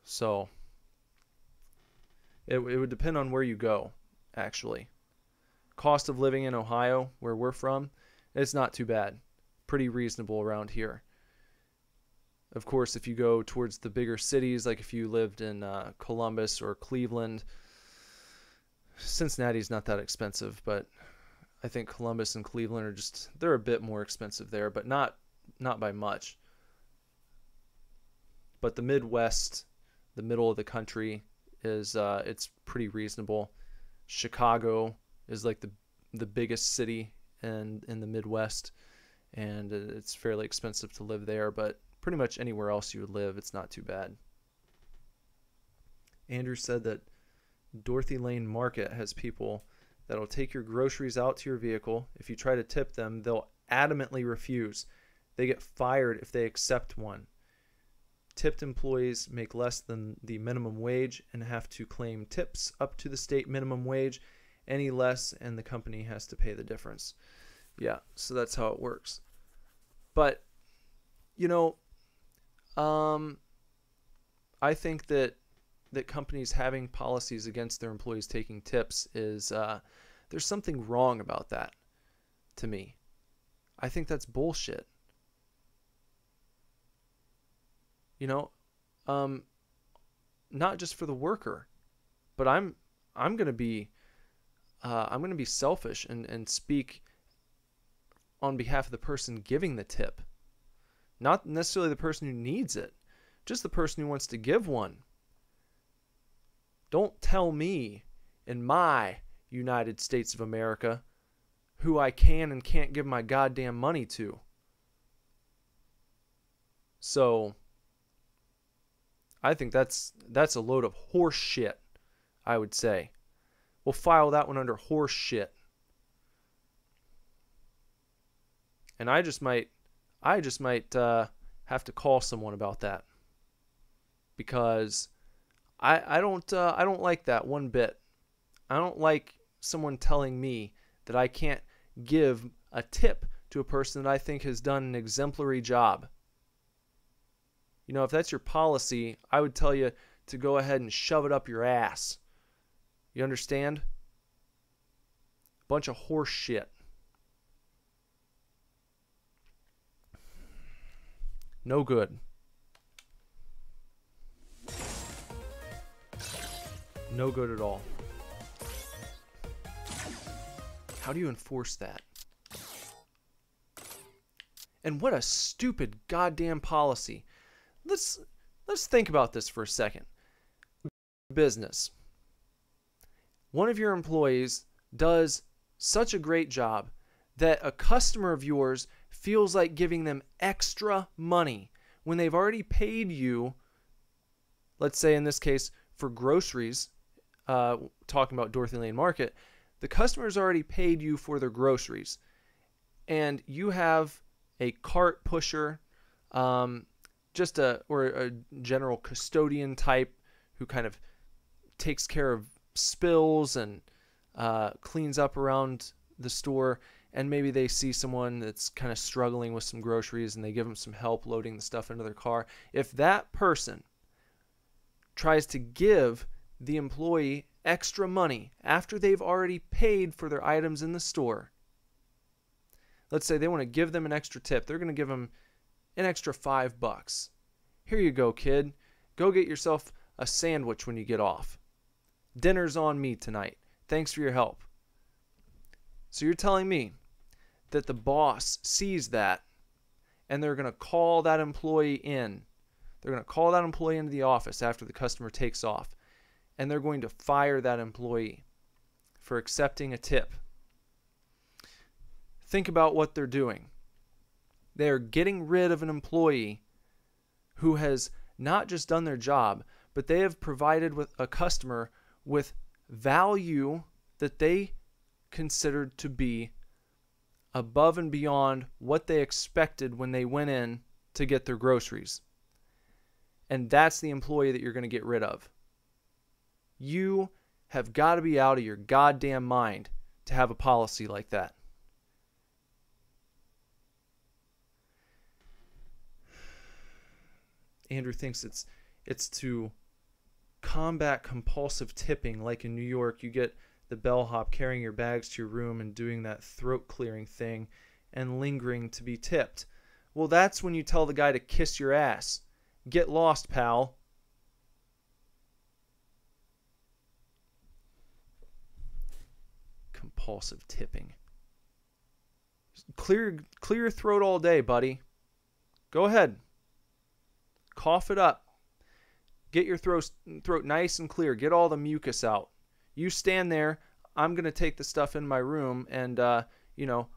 So it would depend on where you go, actually. Cost of living in Ohio, where we're from, it's not too bad. Pretty reasonable around here. Of course, if you go towards the bigger cities, like if you lived in Columbus or Cleveland, Cincinnati's not that expensive, but I think Columbus and Cleveland they're a bit more expensive there, but not by much. But the Midwest, the middle of the country, is it's pretty reasonable. Chicago is like the biggest city in the Midwest, and it's fairly expensive to live there, but pretty much anywhere else you would live, it's not too bad. Andrew said that Dorothy Lane Market has people that'll take your groceries out to your vehicle. If you try to tip them, they'll adamantly refuse. They get fired if they accept one. Tipped employees make less than the minimum wage and have to claim tips up to the state minimum wage. Any less, and the company has to pay the difference. Yeah, so that's how it works. But, you know, um, I think that companies having policies against their employees taking tips is there's something wrong about that to me. I think that's bullshit. You know, um, not just for the worker, but I'm gonna be selfish and speak on behalf of the person giving the tip, not necessarily the person who needs it, just the person who wants to give one. Don't tell me in my United States of America who I can and can't give my goddamn money to. So I think that's a load of horse shit, I would say. We'll file that one under horse shit. And I just might have to call someone about that, because I don't like that one bit. I don't like someone telling me that I can't give a tip to a person that I think has done an exemplary job. You know, if that's your policy, I would tell you to go ahead and shove it up your ass. You understand? Bunch of horse shit. No good. No good at all. How do you enforce that? And what a stupid goddamn policy. Let's think about this for a second. Business. One of your employees does such a great job that a customer of yours feels like giving them extra money when they've already paid you, let's say in this case for groceries, talking about Dorothy Lane Market, the customer's already paid you for their groceries, and you have a cart pusher, or a general custodian type who kind of takes care of spills and cleans up around the store, and maybe they see someone that's kind of struggling with some groceries and they give them some help loading the stuff into their car. If that person tries to give the employee extra money after they've already paid for their items in the store, let's say they want to give them an extra tip, they're going to give them an extra $5. Here you go, kid. Go get yourself a sandwich when you get off. Dinner's on me tonight. Thanks for your help. So you're telling me that the boss sees that and they're going to call that employee in. They're going to call that employee into the office after the customer takes off, and they're going to fire that employee for accepting a tip. Think about what they're doing. They're getting rid of an employee who has not just done their job, but they have provided with a customer with value that they considered to be above and beyond what they expected when they went in to get their groceries. And that's the employee that you're going to get rid of. You have got to be out of your goddamn mind to have a policy like that. Andrew thinks it's to combat compulsive tipping, like in New York you get the bellhop carrying your bags to your room and doing that throat clearing thing and lingering to be tipped. Well, that's when you tell the guy to kiss your ass. Get lost, pal. Compulsive tipping. Clear your throat all day, buddy. Go ahead. Cough it up. Get your throat nice and clear. Get all the mucus out. You stand there. I'm going to take the stuff in my room, and,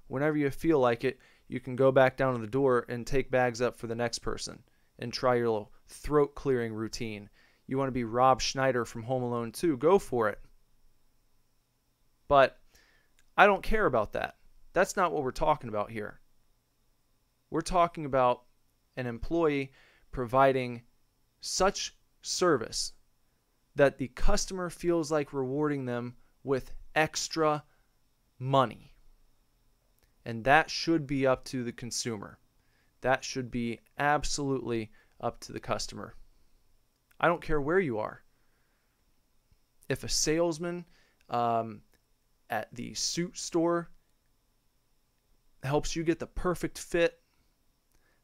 whenever you feel like it, you can go back down to the door and take bags up for the next person and try your little throat clearing routine. You want to be Rob Schneider from Home Alone 2, go for it. But I don't care about that. That's not what we're talking about here. We're talking about an employee providing such service that the customer feels like rewarding them with extra money. And that should be up to the consumer. That should be absolutely up to the customer. I don't care where you are. If a salesman at the suit store helps you get the perfect fit,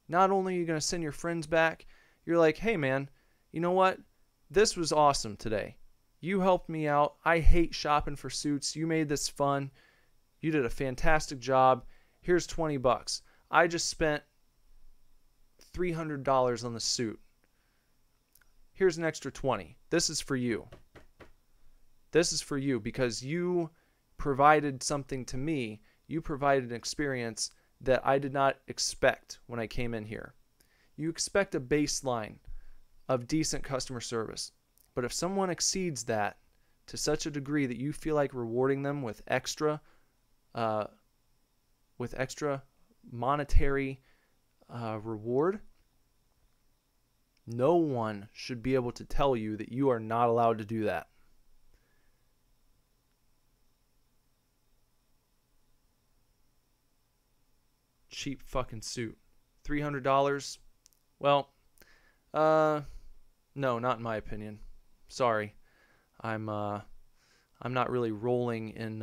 not only are you going to send your friends back, you're like, hey man, you know what? This was awesome today. You helped me out. I hate shopping for suits. You made this fun. You did a fantastic job. Here's $20. I just spent $300 on the suit. Here's an extra 20. This is for you. This is for you because you provided something to me. You provided an experience that I did not expect when I came in here. You expect a baseline of decent customer service. But if someone exceeds that to such a degree that you feel like rewarding them with extra monetary reward, no one should be able to tell you that you are not allowed to do that. Cheap fucking suit. $300? Well, no, not in my opinion. Sorry. I'm not really rolling in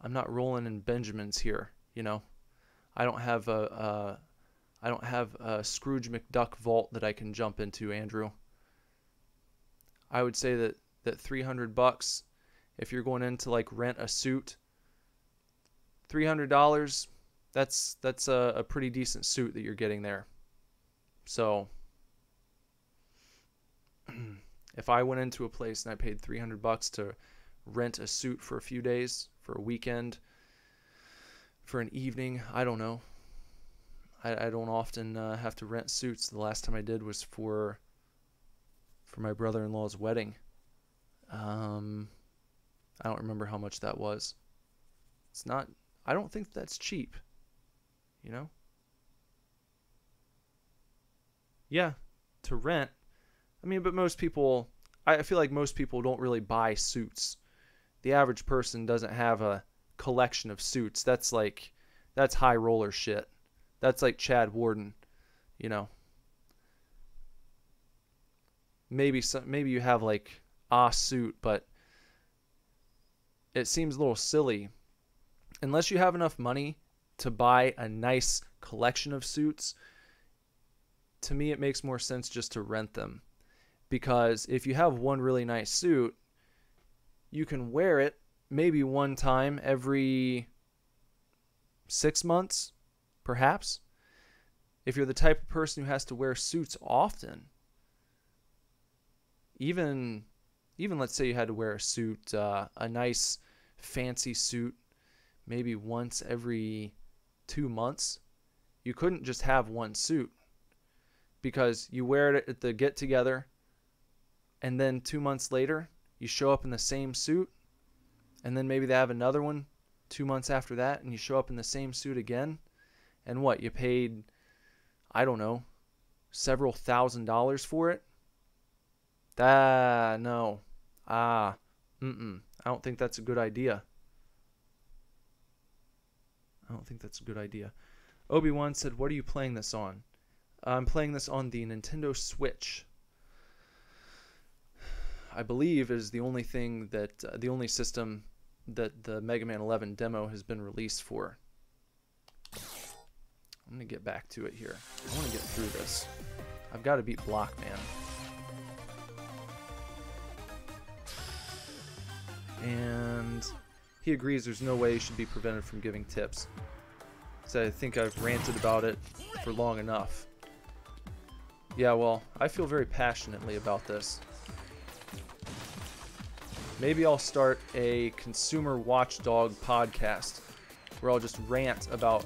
I'm not rolling in Benjamins here, you know. I don't have a Scrooge McDuck vault that I can jump into, Andrew. I would say that $300, if you're going in to like rent a suit, $300, that's a pretty decent suit that you're getting there. So if I went into a place and I paid $300 to rent a suit for a few days, for a weekend, for an evening, I don't know. I don't often have to rent suits. The last time I did was for my brother-in-law's wedding. I don't remember how much that was. It's not, I don't think that's cheap, you know? Yeah, to rent. I mean, but most people, I feel like most people don't really buy suits. The average person doesn't have a collection of suits. That's high roller shit. That's like Chad Warden, you know. Maybe you have like a suit, but it seems a little silly. Unless you have enough money to buy a nice collection of suits, to me it makes more sense just to rent them. Because if you have one really nice suit, you can wear it maybe one time every 6 months, perhaps. If you're the type of person who has to wear suits often, even let's say you had to wear a suit, a nice fancy suit, maybe once every 2 months, you couldn't just have one suit because you wear it at the get-together and then 2 months later you show up in the same suit, and then maybe they have another one 2 months after that and you show up in the same suit again, and what, you paid, I don't know, several $1,000s for it? No. I don't think that's a good idea. Obi-Wan said, what are you playing this on? I'm playing this on the Nintendo Switch. I believe is the only thing that, the only system that the Mega Man 11 demo has been released for. I'm going to get back to it here. I want to get through this. I've got to beat Blockman. And he agrees there's no way he should be prevented from giving tips. So I think I've ranted about it for long enough. Yeah, well, I feel very passionately about this. Maybe I'll start a consumer watchdog podcast where I'll just rant about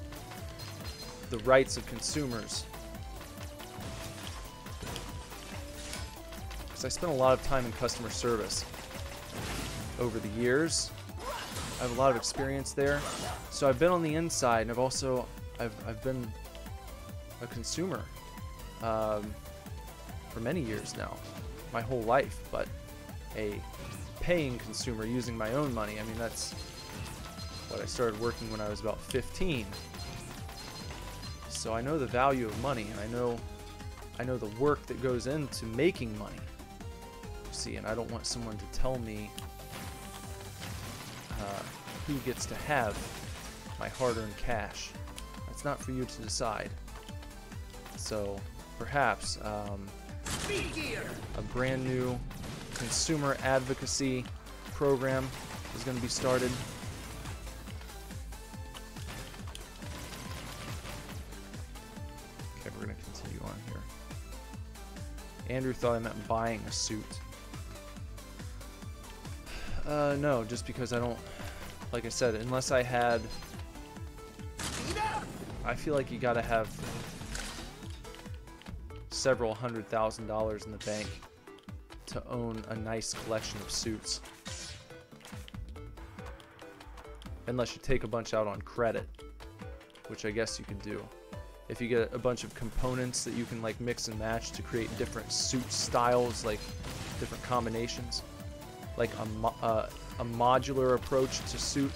the rights of consumers. Because I spent a lot of time in customer service over the years. I have a lot of experience there. So I've been on the inside, and I've been a consumer for many years now, my whole life, but a paying consumer using my own money. I mean, but I started working when I was about 15. So I know the value of money, and I know the work that goes into making money. See, and I don't want someone to tell me who gets to have my hard-earned cash. That's not for you to decide. So perhaps a brand new consumer advocacy program is going to be started. Okay, we're going to continue on here. Andrew thought I meant buying a suit. No, just because I don't, like I said, unless I had, I feel like you gotta have several $100,000 in the bank to own a nice collection of suits. Unless you take a bunch out on credit, which I guess you could do. If you get a bunch of components that you can like mix and match to create different suit styles, like different combinations, like a modular approach to suit,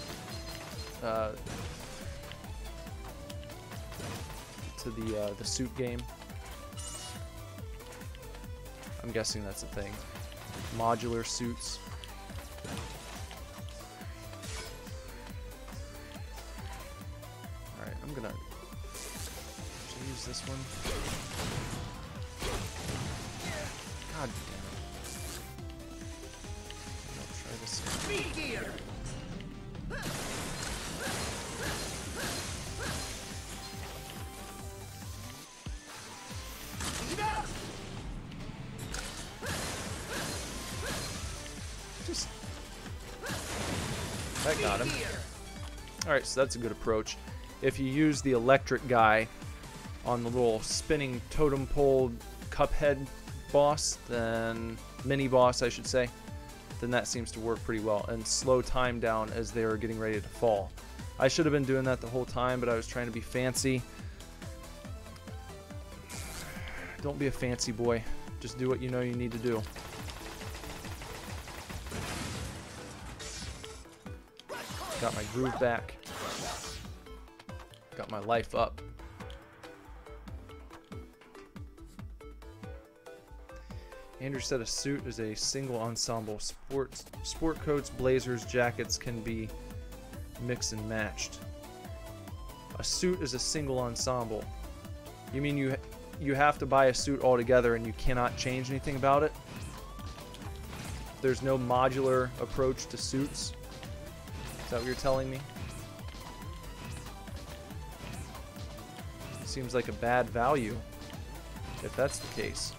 to the suit game. I'm guessing that's a thing. Modular suits. Alright, I'm gonna use this one. God damn it. I'll try this one. Speed gear. That got him. Alright, so that's a good approach. If you use the electric guy on the little spinning totem pole Cuphead boss, then mini boss I should say, then that seems to work pretty well and slow time down as they are getting ready to fall. I should have been doing that the whole time, but I was trying to be fancy. Don't be a fancy boy. Just do what you know you need to do. Got my groove back. Got my life up. Andrew said a suit is a single ensemble. Sport coats, blazers, jackets can be mixed and matched. A suit is a single ensemble. You mean you have to buy a suit altogether and you cannot change anything about it? There's no modular approach to suits? Is that what you're telling me? Seems like a bad value, if that's the case.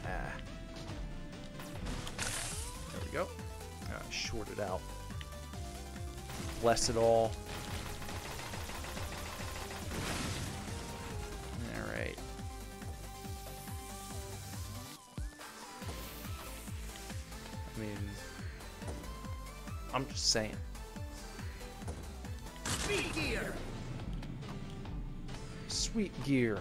Ah. There we go. Ah, short it out. Bless it all. Alright. I mean, I'm just saying. Sweet gear. Sweet gear.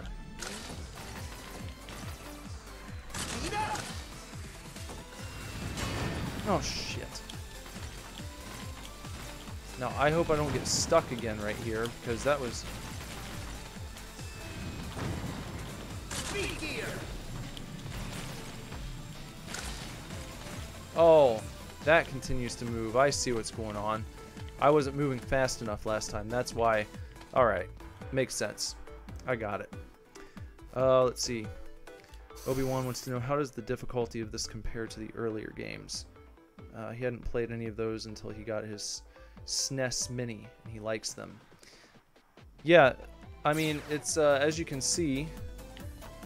Oh shit. Now I hope I don't get stuck again right here, because that was... Sweet gear. Oh, that continues to move. I see what's going on. I wasn't moving fast enough last time. That's why. Alright. Makes sense. I got it. Let's see. Obi-Wan wants to know, how does the difficulty of this compare to the earlier games? He hadn't played any of those until he got his SNES Mini, and he likes them. Yeah, I mean, it's, as you can see,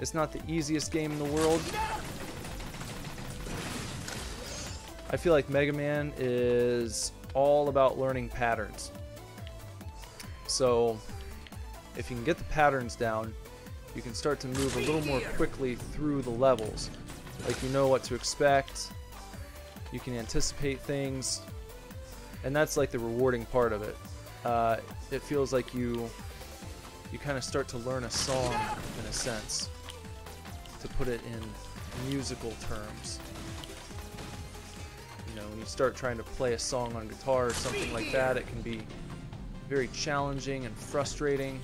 it's not the easiest game in the world. I feel like Mega Man is all about learning patterns. So, if you can get the patterns down, you can start to move a little more quickly through the levels. Like, you know what to expect, you can anticipate things, and that's like the rewarding part of it. It feels like you kind of start to learn a song, in a sense, to put it in musical terms. you know, when you start trying to play a song on guitar or something like that, it can be very challenging and frustrating.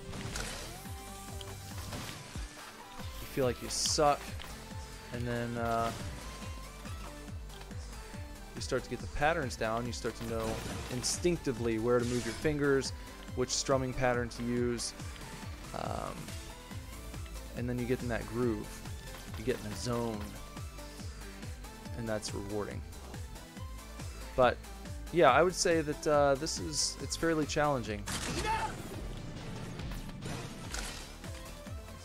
You feel like you suck, and then you start to get the patterns down. You start to know instinctively where to move your fingers, which strumming pattern to use, and then you get in that groove. You get in the zone, and that's rewarding. But yeah, I would say that it's fairly challenging.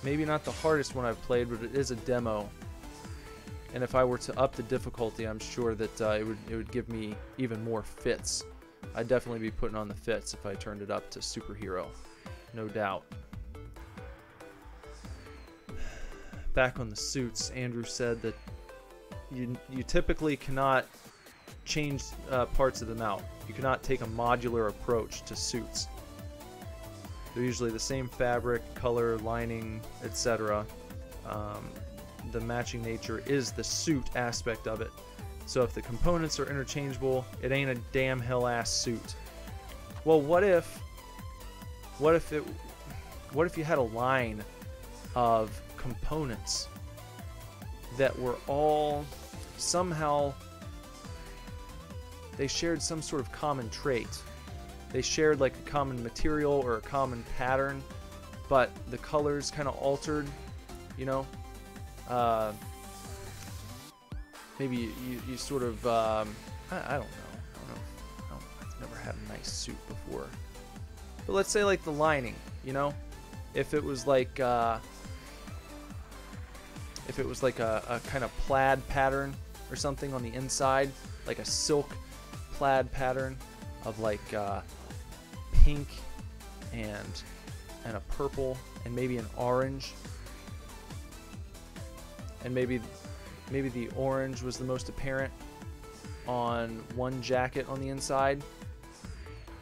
Maybe not the hardest one I've played, but it is a demo. And if I were to up the difficulty, I'm sure that it would give me even more fits. I'd definitely be putting on the fits if I turned it up to Superhero, no doubt. Back on the suits, Andrew said that you typically cannot change parts of them out. You cannot take a modular approach to suits. They're usually the same fabric, color, lining, etc. The matching nature is the suit aspect of it. So if the components are interchangeable, it ain't a damn hell ass suit. Well, what if you had a line of components that were all somehow, they shared some sort of common trait. They shared like a common material or a common pattern, but the colors kind of altered, you know? Maybe you sort of, I don't know. I've never had a nice suit before. But let's say like the lining, you know? If it was like a kind of plaid pattern or something on the inside, like a silk plaid pattern of like pink and a purple and maybe an orange, and maybe the orange was the most apparent on one jacket on the inside,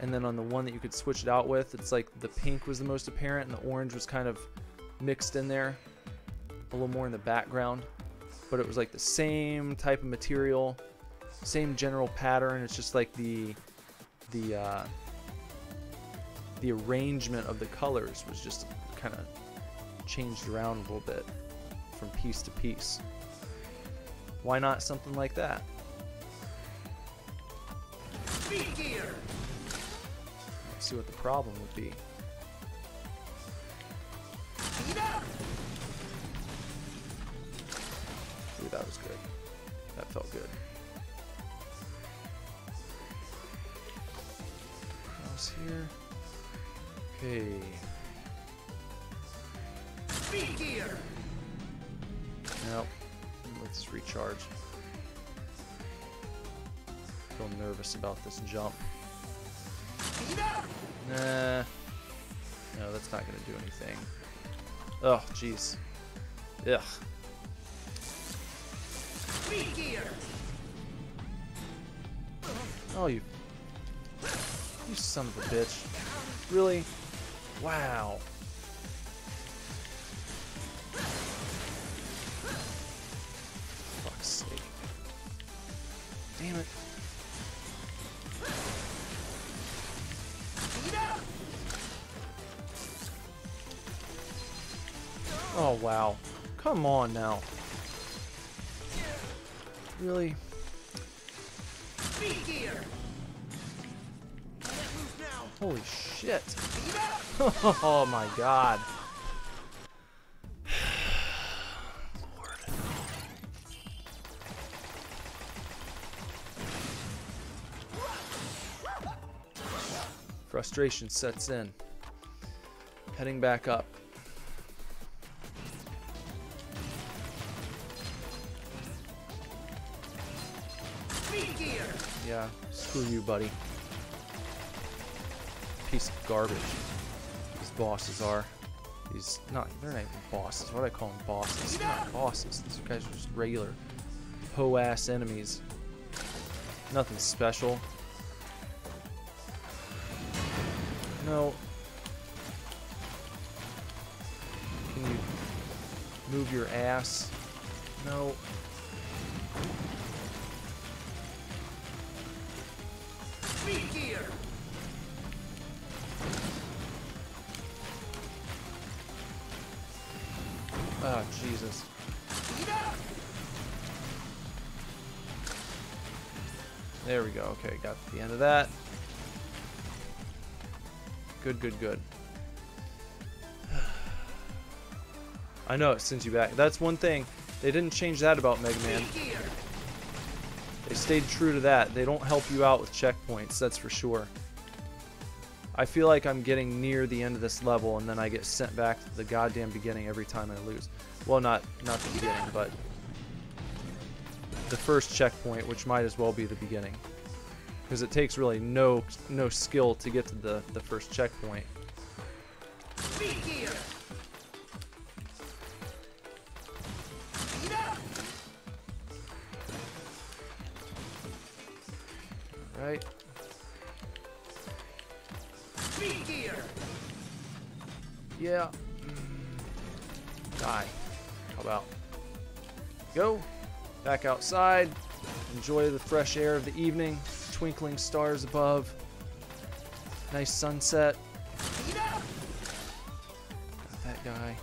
and then on the one that you could switch it out with, it's like the pink was the most apparent and the orange was kind of mixed in there a little more in the background, but it was like the same type of material, same general pattern. It's just like the arrangement of the colors was just kind of changed around a little bit from piece to piece. Why not something like that? Let's see what the problem would be. Ooh, that was good. That felt good. Cross here. Okay. Nope. Let's recharge. Feel nervous about this jump. Nah. No, that's not gonna do anything. Oh, jeez. Ugh. Oh, you son of a bitch. Really? Wow. Fuck's sake. Damn it. Oh, wow. Come on now. Really? Holy shit. Oh my god. Lord. Frustration sets in. Heading back up. Yeah, screw you, buddy. Piece of garbage. These bosses are. They're not even bosses. What do I call them? Bosses. They're not bosses. These guys are just regular hoe-ass enemies. Nothing special. No. Can you move your ass? No. Oh, Jesus. There we go. Okay, got the end of that. Good, good, good. I know it sends you back. That's one thing. They didn't change that about Mega Man. They stayed true to that. They don't help you out with checkpoints, that's for sure. I feel like I'm getting near the end of this level and then I get sent back to the goddamn beginning every time I lose. Well, not the beginning, but the first checkpoint, which might as well be the beginning. Because it takes really no skill to get to the first checkpoint. Right. Yeah. Die. How about? Go. Back outside. Enjoy the fresh air of the evening. Twinkling stars above. Nice sunset. Got that guy.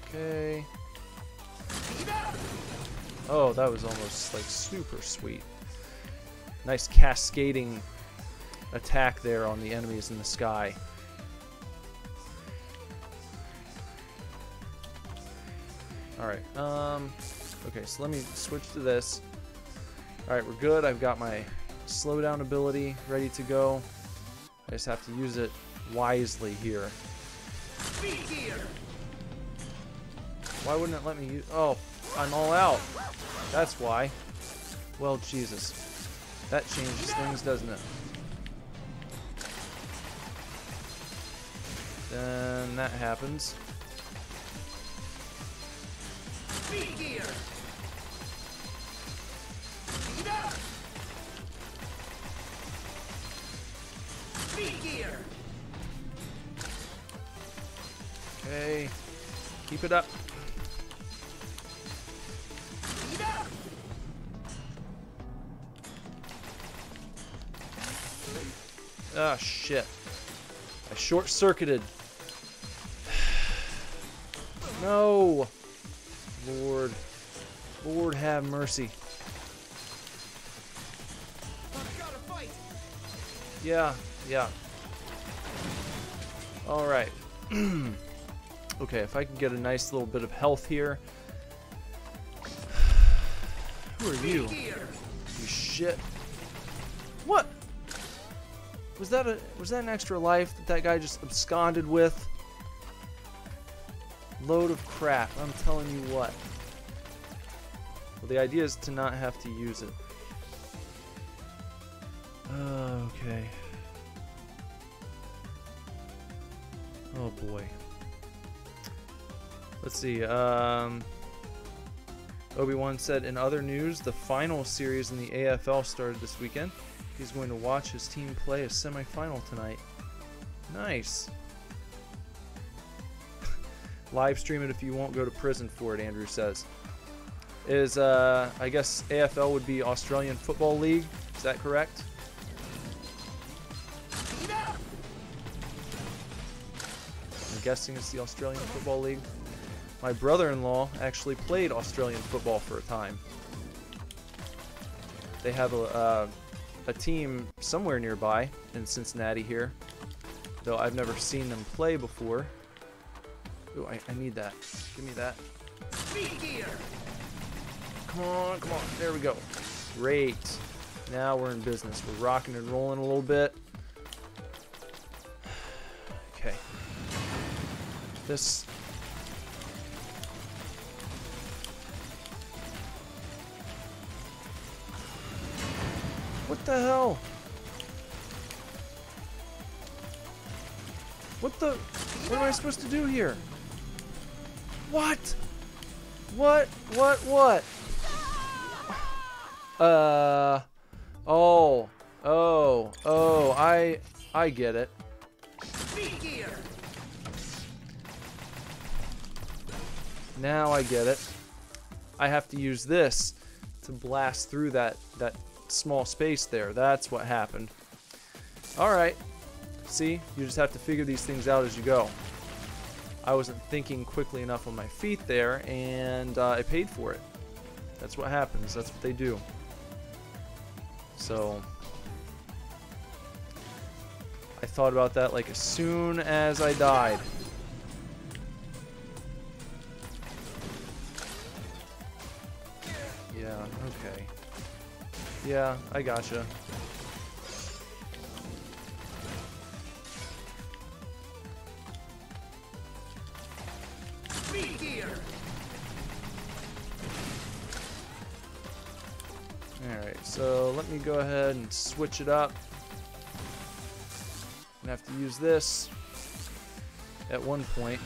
Okay. Oh, that was almost like super sweet. Nice cascading attack there on the enemies in the sky. Alright, okay, so let me switch to this. Alright, we're good. I've got my slowdown ability ready to go. I just have to use it wisely here. Why wouldn't it let me use... Oh, I'm all out. That's why. Well, Jesus. That changes things, doesn't it? Then that happens. Okay. Keep it up. Ah, shit. I short-circuited. No! Lord. Lord have mercy. Yeah, yeah. Alright. Okay, if I can get a nice little bit of health here. Who are you? You shit. What? Was that an extra life that guy just absconded with? Load of crap, I'm telling you what. Well, the idea is to not have to use it. Okay. Oh boy. Let's see, Obi-Wan said, in other news, the final series in the AFL started this weekend. He's going to watch his team play a semi-final tonight. Nice. Live stream it if you won't go to prison for it, Andrew says. I guess AFL would be Australian Football League. Is that correct? I'm guessing it's the Australian Football League. My brother-in-law actually played Australian football for a time. They have a team somewhere nearby in Cincinnati here, though I've never seen them play before. Ooh, I need that. Give me that. Come on, come on. There we go. Great. Now we're in business. We're rocking and rolling a little bit. Okay. This... What the hell? What am I supposed to do here? What? What? Oh, I get it. Now I get it. I have to use this to blast through that small space there. That's what happened. Alright. See? You just have to figure these things out as you go. I wasn't thinking quickly enough on my feet there, and I paid for it. That's what happens. That's what they do. So I thought about that like as soon as I died. Yeah, okay. Yeah, I gotcha. Alright, so let me go ahead and switch it up. I'm gonna have to use this at one point.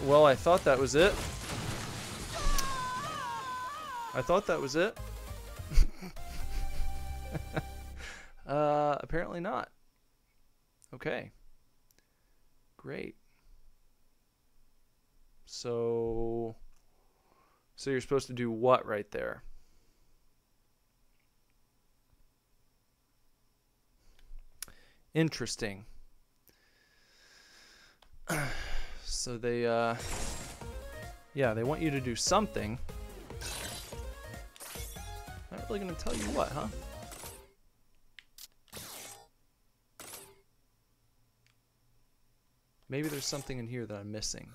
Well, I thought that was it. I thought that was it. Apparently not. Okay. Great. So you're supposed to do what right there? Interesting. So they, yeah, they want you to do something. Not really gonna tell you what, huh? Maybe there's something in here that I'm missing.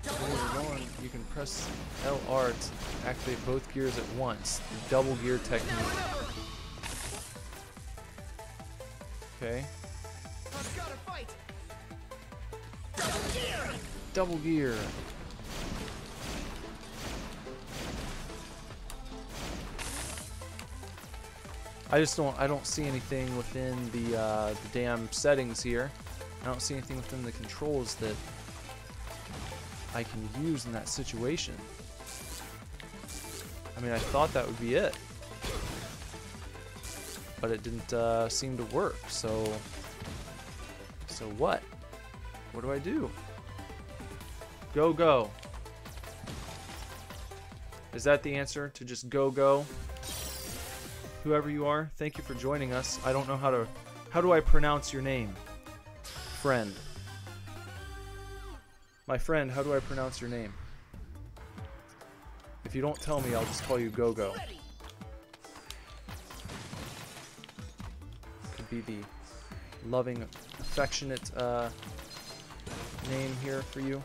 When you're going, you can press LR to activate both gears at once. The double gear technique. Okay. Double gear. I don't see anything within the damn settings here. I don't see anything within the controls that I can use in that situation. I mean, I thought that would be it, but it didn't seem to work. So what? What do I do? Go, go. Is that the answer? To just go, go? Whoever you are, thank you for joining us. I don't know how do I pronounce your name? Friend. My friend, how do I pronounce your name? If you don't tell me, I'll just call you Go-Go. Could be the loving, affectionate name here for you.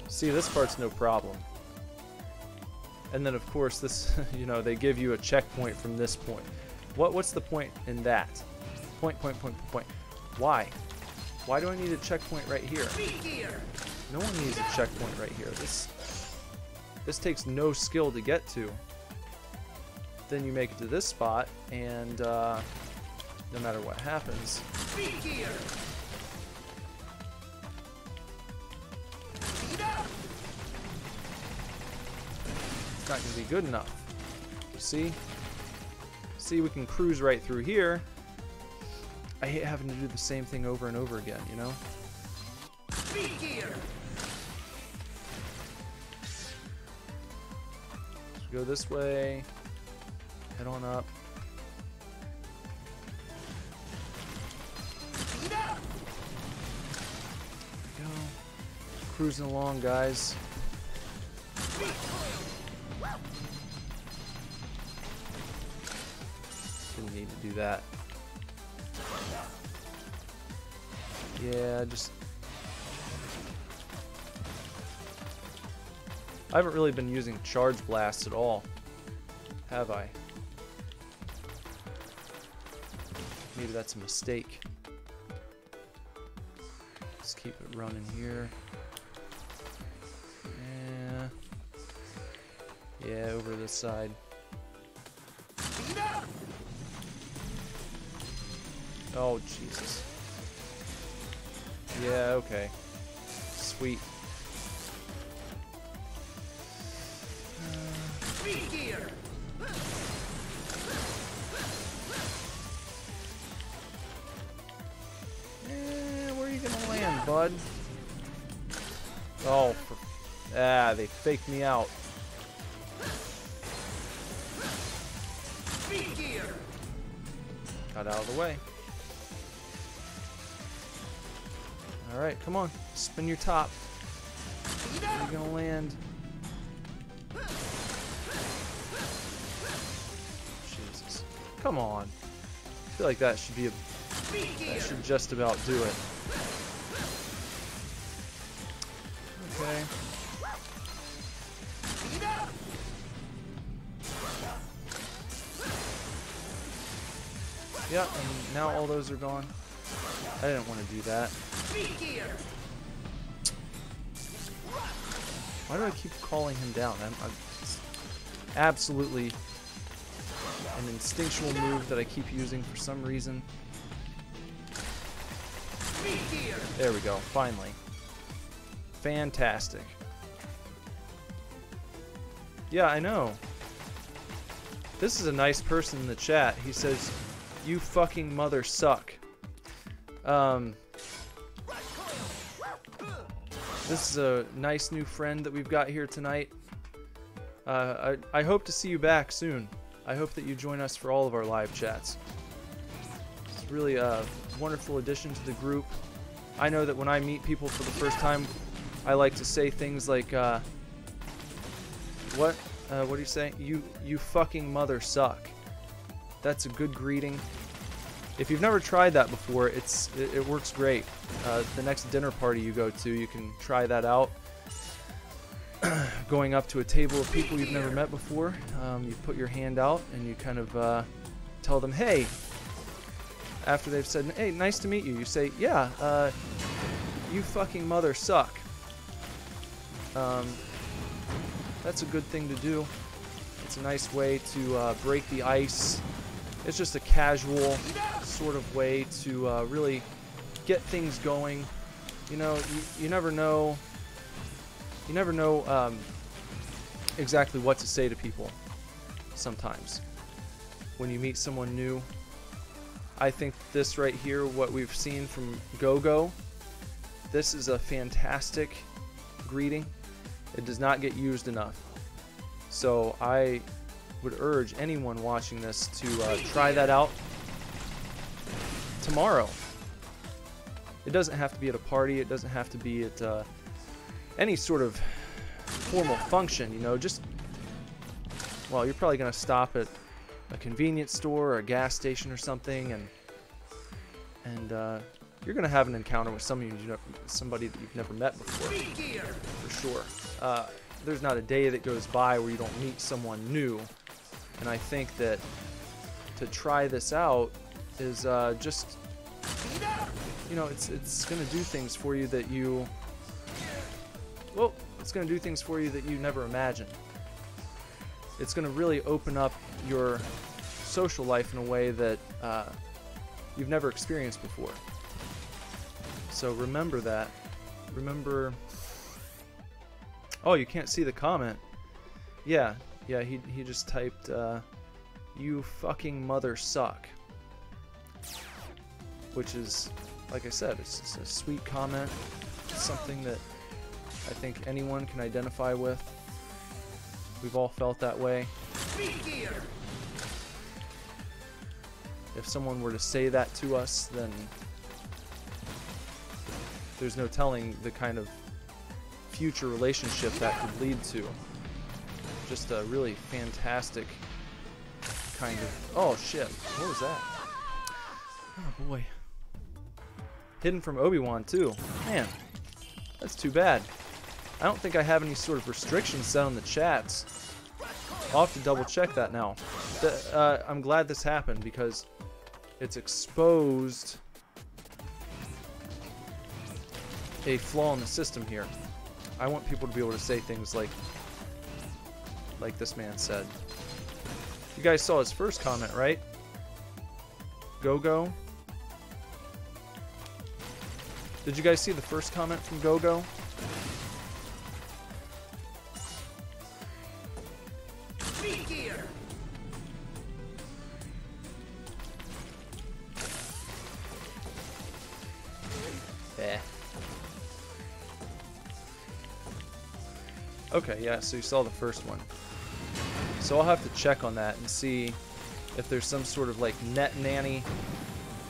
See, this part's no problem. And then, of course, this, you know, they give you a checkpoint from this point. What's the point in that? Point. Why? Why do I need a checkpoint right here? No one needs a checkpoint right here. This takes no skill to get to. Then you make it to this spot, and no matter what happens. It's not going to be good enough. See? See, we can cruise right through here. I hate having to do the same thing over and over again, you know? Go this way. Head on up. There we go. Cruising along, guys. Didn't need to do that. Yeah, just... I haven't really been using charge blasts at all, have I? Maybe that's a mistake. Let's keep it running here. Yeah, over this side. Oh, Jesus. Yeah, okay. Sweet. Where are you gonna land, bud? Oh, they faked me out. Got out of the way. Alright, come on. Spin your top. Where are you gonna land? Jesus. Come on. I feel like that should be that should just about do it. Okay. Yeah, and now all those are gone. I didn't want to do that. Why do I keep calling him down? It's absolutely an instinctual move that I keep using for some reason. There we go, finally. Fantastic. Yeah, I know. This is a nice person in the chat. He says, "You fucking mother suck." This is a nice new friend that we've got here tonight. I hope to see you back soon. I hope that you join us for all of our live chats. It's really a wonderful addition to the group. I know that when I meet people for the first time, I like to say things like, what do you say? You fucking mother suck. That's a good greeting. If you've never tried that before, it works great. The next dinner party you go to, you can try that out. Going up to a table of people you've never met before, you put your hand out and you kind of tell them, hey. After they've said, hey, nice to meet you, you say, yeah, you fucking mother suck. That's a good thing to do. It's a nice way to break the ice. It's just a casual sort of way to really get things going. You know, you never know. You never know exactly what to say to people sometimes when you meet someone new. I think this right here, what we've seen from GoGo, this is a fantastic greeting. It does not get used enough. So I would urge anyone watching this to try that out tomorrow. It doesn't have to be at a party. It doesn't have to be at any sort of formal function, you know. Just, well, you're probably going to stop at a convenience store or a gas station or something, and you're going to have an encounter with somebody that you've never met before, for sure. There's not a day that goes by where you don't meet someone new, and I think that to try this out is just, you know, it's going to do things for you that you, well, it's going to do things for you that you never imagined. It's going to really open up your social life in a way that you've never experienced before. So remember that. Remember... Oh, you can't see the comment. Yeah, he just typed, you fucking mother suck. Which is, like I said, it's a sweet comment. It's something that I think anyone can identify with. We've all felt that way. If someone were to say that to us, then there's no telling the kind of future relationship that could lead to. Just a really fantastic kind of... Oh, shit. What was that? Oh, boy. Hidden from Obi-Wan, too. Man, that's too bad. I don't think I have any sort of restrictions set on the chats. I'll have to double check that now. I'm glad this happened because it's exposed a flaw in the system here. I want people to be able to say things like this man said. You guys saw his first comment, right? Go. Did you guys see the first comment from GoGo? Eh. Okay, yeah, so you saw the first one. So I'll have to check on that and see if there's some sort of like net nanny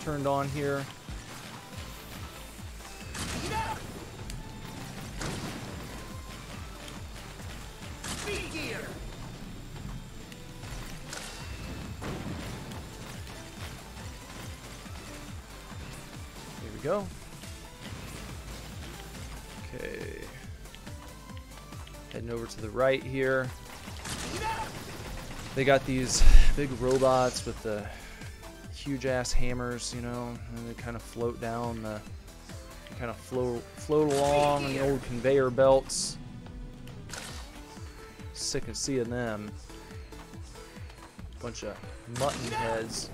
turned on here. Here we go. Okay. Heading over to the right here. They got these big robots with the huge ass hammers, you know, and they kind of float down the, kind of float along on the old conveyor belts. Sick of seeing them. Bunch of mutton heads.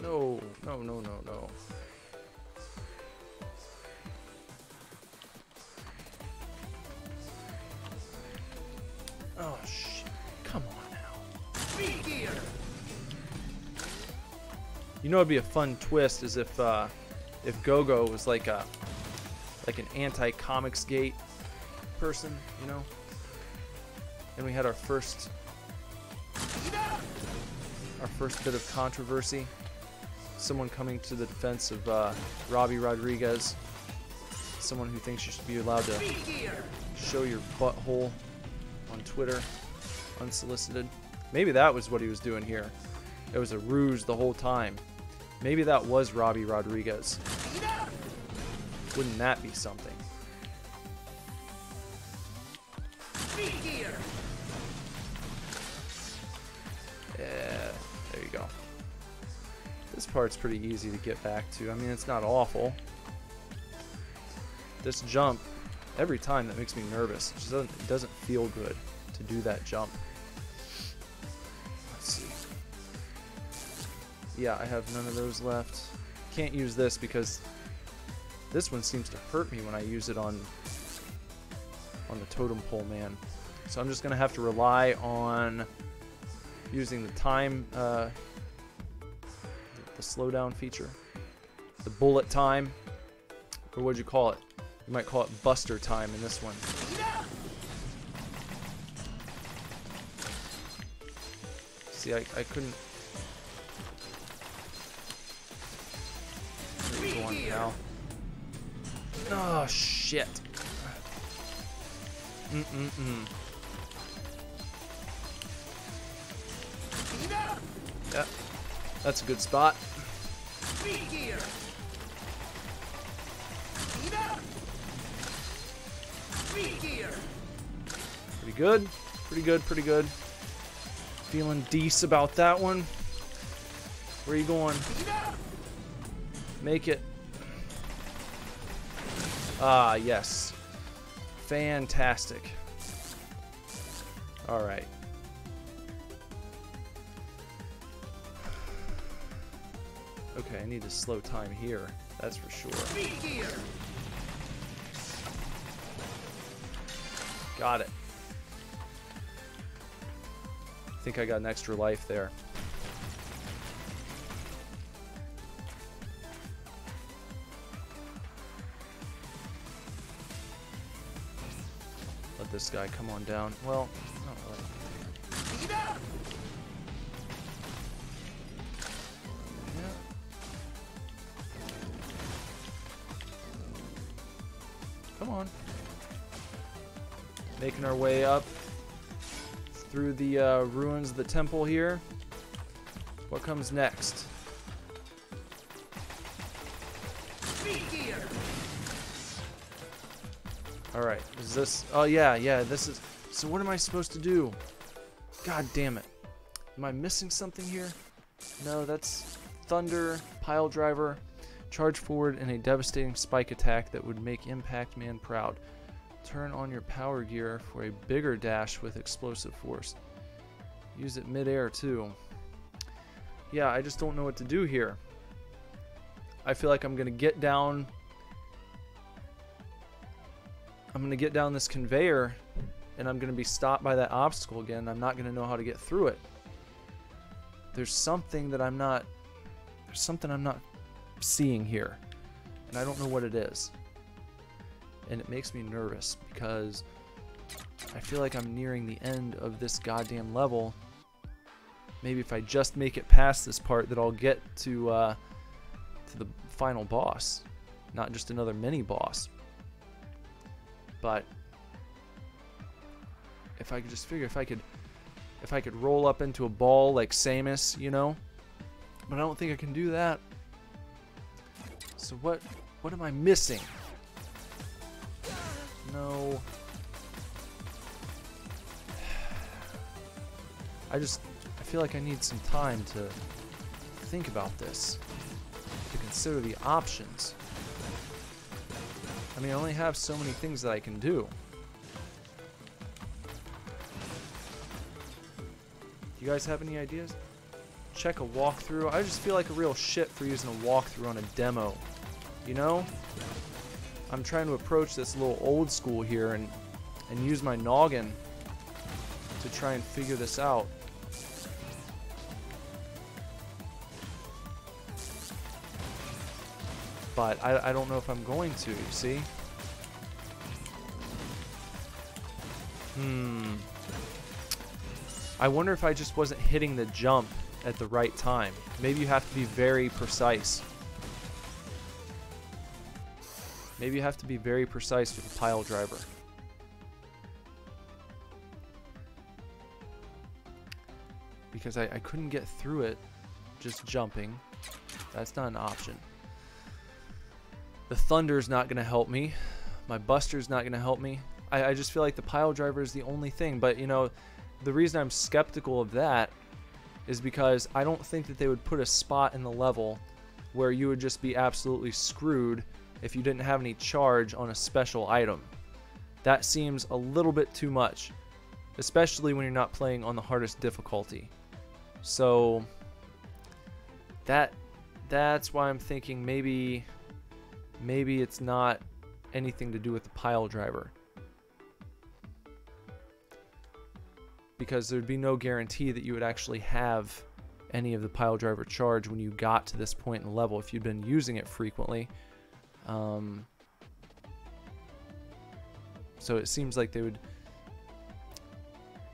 No, no, no, no, no. Oh shit! Come on now. You know, it'd be a fun twist is if GoGo was like an anti-comics gate person, you know, and we had our first bit of controversy. Someone coming to the defense of Robbie Rodriguez. Someone who thinks you should be allowed to show your butthole on Twitter, unsolicited. Maybe that was what he was doing here. It was a ruse the whole time. Maybe that was Robbie Rodriguez. Wouldn't that be something? Yeah, there you go. This part's pretty easy to get back to. I mean, it's not awful. This jump, every time, that makes me nervous. It doesn't feel good to do that jump. Let's see. Yeah, I have none of those left. Can't use this because this one seems to hurt me when I use it on the totem pole man. So I'm just gonna have to rely on using the time, the slowdown feature, the bullet time, or what'd you call it? You might call it Buster time in this one. See, I couldn't. Go on now. Oh shit. Yep, that's a good spot. Pretty good, pretty good, pretty good. Feeling decent about that one. Where are you going? Make it. Ah, yes. Fantastic. All right. Okay, I need to slow time here. That's for sure. Got it. I think I got an extra life there. Let this guy come on down. Well, not really. Yeah. Come on. Making our way up through the ruins of the temple here. What comes next? Alright, is this... Oh yeah, this is... So what am I supposed to do? God damn it. Am I missing something here? No, that's Thunder, Pile Driver. Charge forward in a devastating spike attack that would make Impact Man proud. Turn on your power gear for a bigger dash with explosive force. Use it midair too. Yeah, I just don't know what to do here. I feel like I'm gonna get down. I'm gonna get down this conveyor, and I'm gonna be stopped by that obstacle again. I'm not gonna know how to get through it. There's something that I'm not. There's something I'm not seeing here, and I don't know what it is. And it makes me nervous because I feel like I'm nearing the end of this goddamn level. Maybe if I just make it past this part, that I'll get to the final boss, not just another mini boss. But if I could just figure, if I could roll up into a ball like Samus, you know. But I don't think I can do that. So what am I missing? No. I feel like I need some time to think about this, to consider the options. I mean, I only have so many things that I can do. You guys have any ideas? Check a walkthrough. I just feel like a real shit for using a walkthrough on a demo. You know? I'm trying to approach this a little old school here and use my noggin to try and figure this out. But I don't know if I'm going to, you see? I wonder if I just wasn't hitting the jump at the right time. Maybe you have to be very precise. Maybe you have to be very precise with the pile driver. Because I couldn't get through it just jumping. That's not an option. The Thunder's not going to help me. My Buster's not going to help me. I just feel like the pile driver is the only thing. But, you know, the reason I'm skeptical of that is because I don't think that they would put a spot in the level where you would just be absolutely screwed if you didn't have any charge on a special item. That seems a little bit too much, especially when you're not playing on the hardest difficulty. So that's why I'm thinking maybe it's not anything to do with the pile driver. Because there'd be no guarantee that you would actually have any of the pile driver charge when you got to this point in the level if you'd been using it frequently. So it seems like they would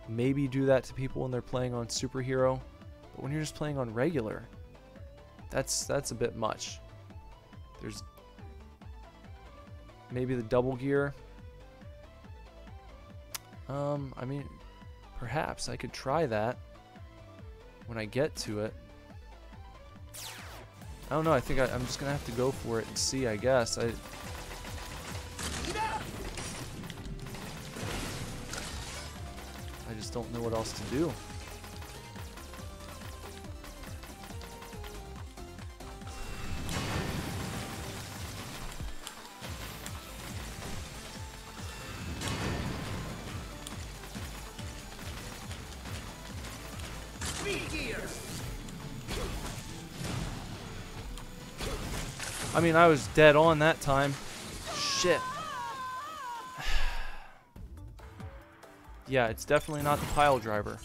maybe do that to people when they're playing on Superhero, but when you're just playing on regular, that's a bit much. There's maybe the double gear. I mean, perhaps I could try that when I get to it. I don't know, I think I'm just gonna have to go for it and see, I guess. I just don't know what else to do. I mean, I was dead on that time. Shit. Yeah, it's definitely not the pile driver.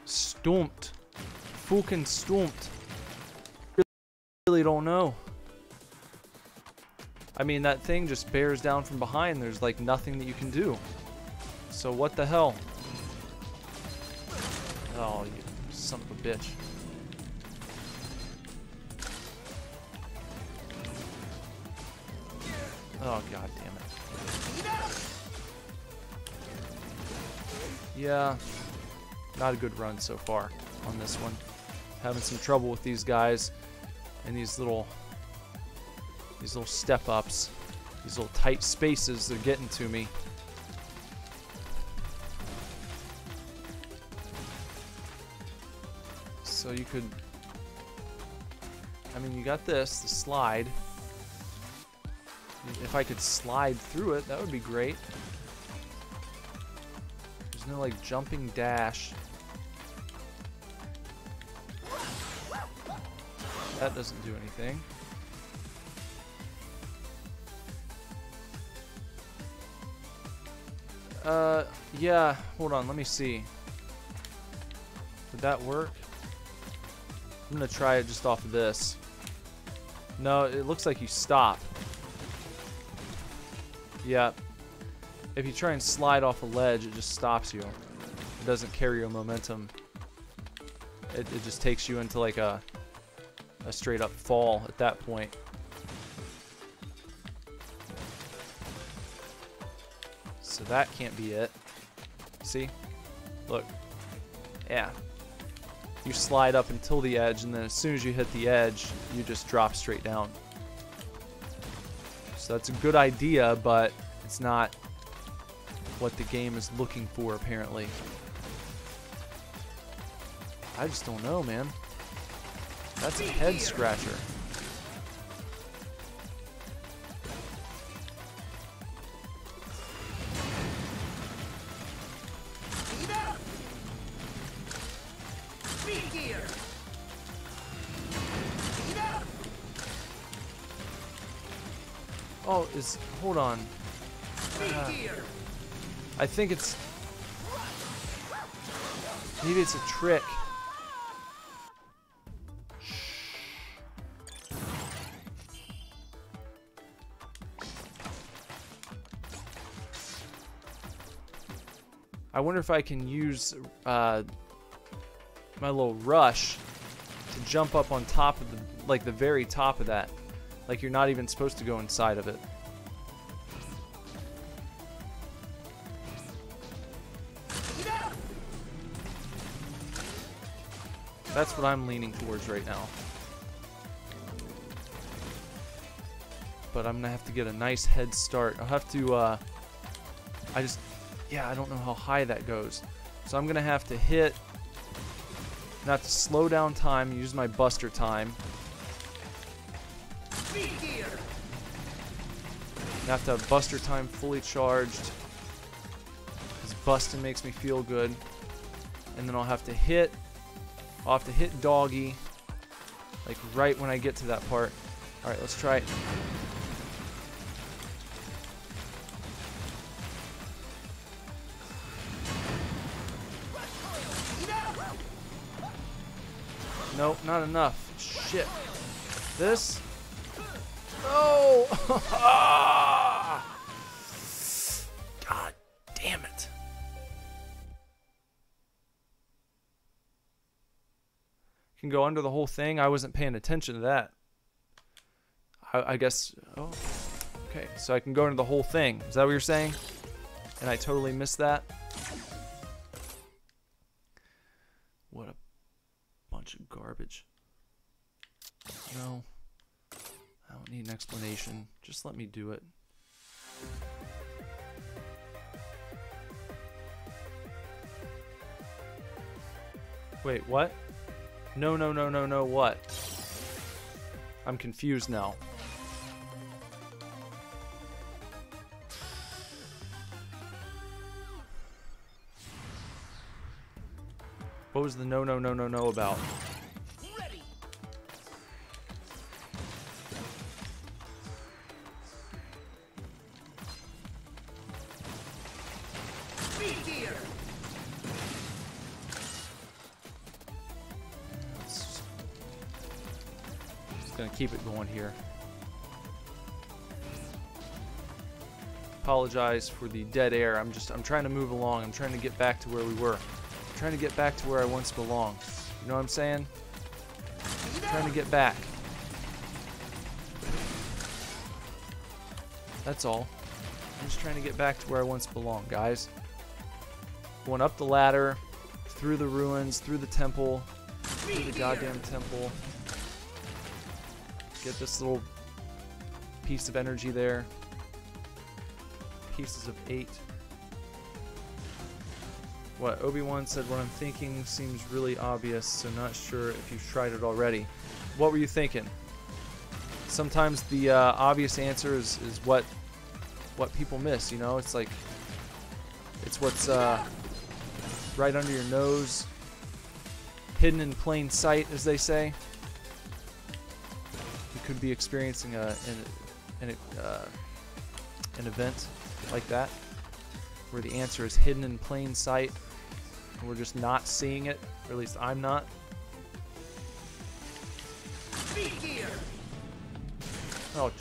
Stumped. Fucking stumped. Really don't know. I mean, that thing just bears down from behind. There's like nothing that you can do. So what the hell? Oh, you son of a bitch. Oh, god damn it. Yeah, not a good run so far on this one. Having some trouble with these guys and these little step ups, these little tight spaces. They're getting to me. So you could, I mean, you got this, the slide. If I could slide through it, that would be great. There's no like jumping dash. That doesn't do anything. Yeah, hold on, let me see. Would that work? I'm gonna try it just off of this. No, it looks like you stop. Yeah. If you try and slide off a ledge, it just stops you. It doesn't carry your momentum. It just takes you into like a straight up fall at that point. So that can't be it. See? Look. Yeah. You slide up until the edge, and then as soon as you hit the edge, you just drop straight down. So that's a good idea, but it's not what the game is looking for, apparently. I just don't know, man. That's a head scratcher. Oh, hold on. I think it's, maybe it's a trick. I wonder if I can use my little rush to jump up on top of the very top of that. Like you're not even supposed to go inside of it. That's what I'm leaning towards right now. But I'm gonna have to get a nice head start. I'll have to, yeah, I don't know how high that goes. So I'm gonna have to hit, not to slow down time, use my buster time. I have to have buster time fully charged. Because busting makes me feel good. And then I'll have to hit doggy, like right when I get to that part. Alright, let's try it. Nope, not enough. Shit. This? No! God damn it. Can go under the whole thing. I wasn't paying attention to that. I guess. Oh, okay. So I can go into the whole thing. Is that what you're saying? And I totally missed that. What a bunch of garbage. No, I don't need an explanation. Just let me do it. Wait, what? No, no, no, no, no, what? I'm confused now. What was the no, no, no, no, no about? Ready. Here. Just gonna keep it going here. Apologize for the dead air. I'm trying to move along. I'm trying to get back to where we were. Trying to get back to where I once belonged. You know what I'm saying? Trying to get back. That's all. I'm just trying to get back to where I once belonged, guys. Going up the ladder, through the ruins, through the temple, through the goddamn temple. Get this little piece of energy there. Pieces of 8. What Obi-Wan said, what I'm thinking seems really obvious, so not sure if you've tried it already. What were you thinking? sometimes the obvious answer is what people miss, you know? It's like, it's what's right under your nose, hidden in plain sight, as they say. You could be experiencing an event like that, where the answer is hidden in plain sight, and we're just not seeing it, or at least I'm not. Oh,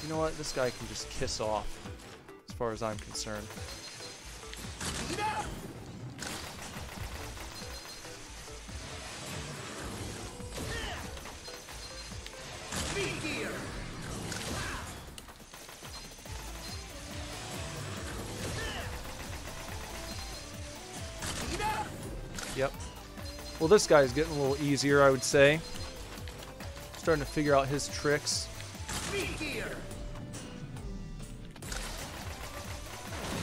you know what? This guy can just kiss off, as far as I'm concerned. Yep. Well, this guy's getting a little easier, I would say. Starting to figure out his tricks.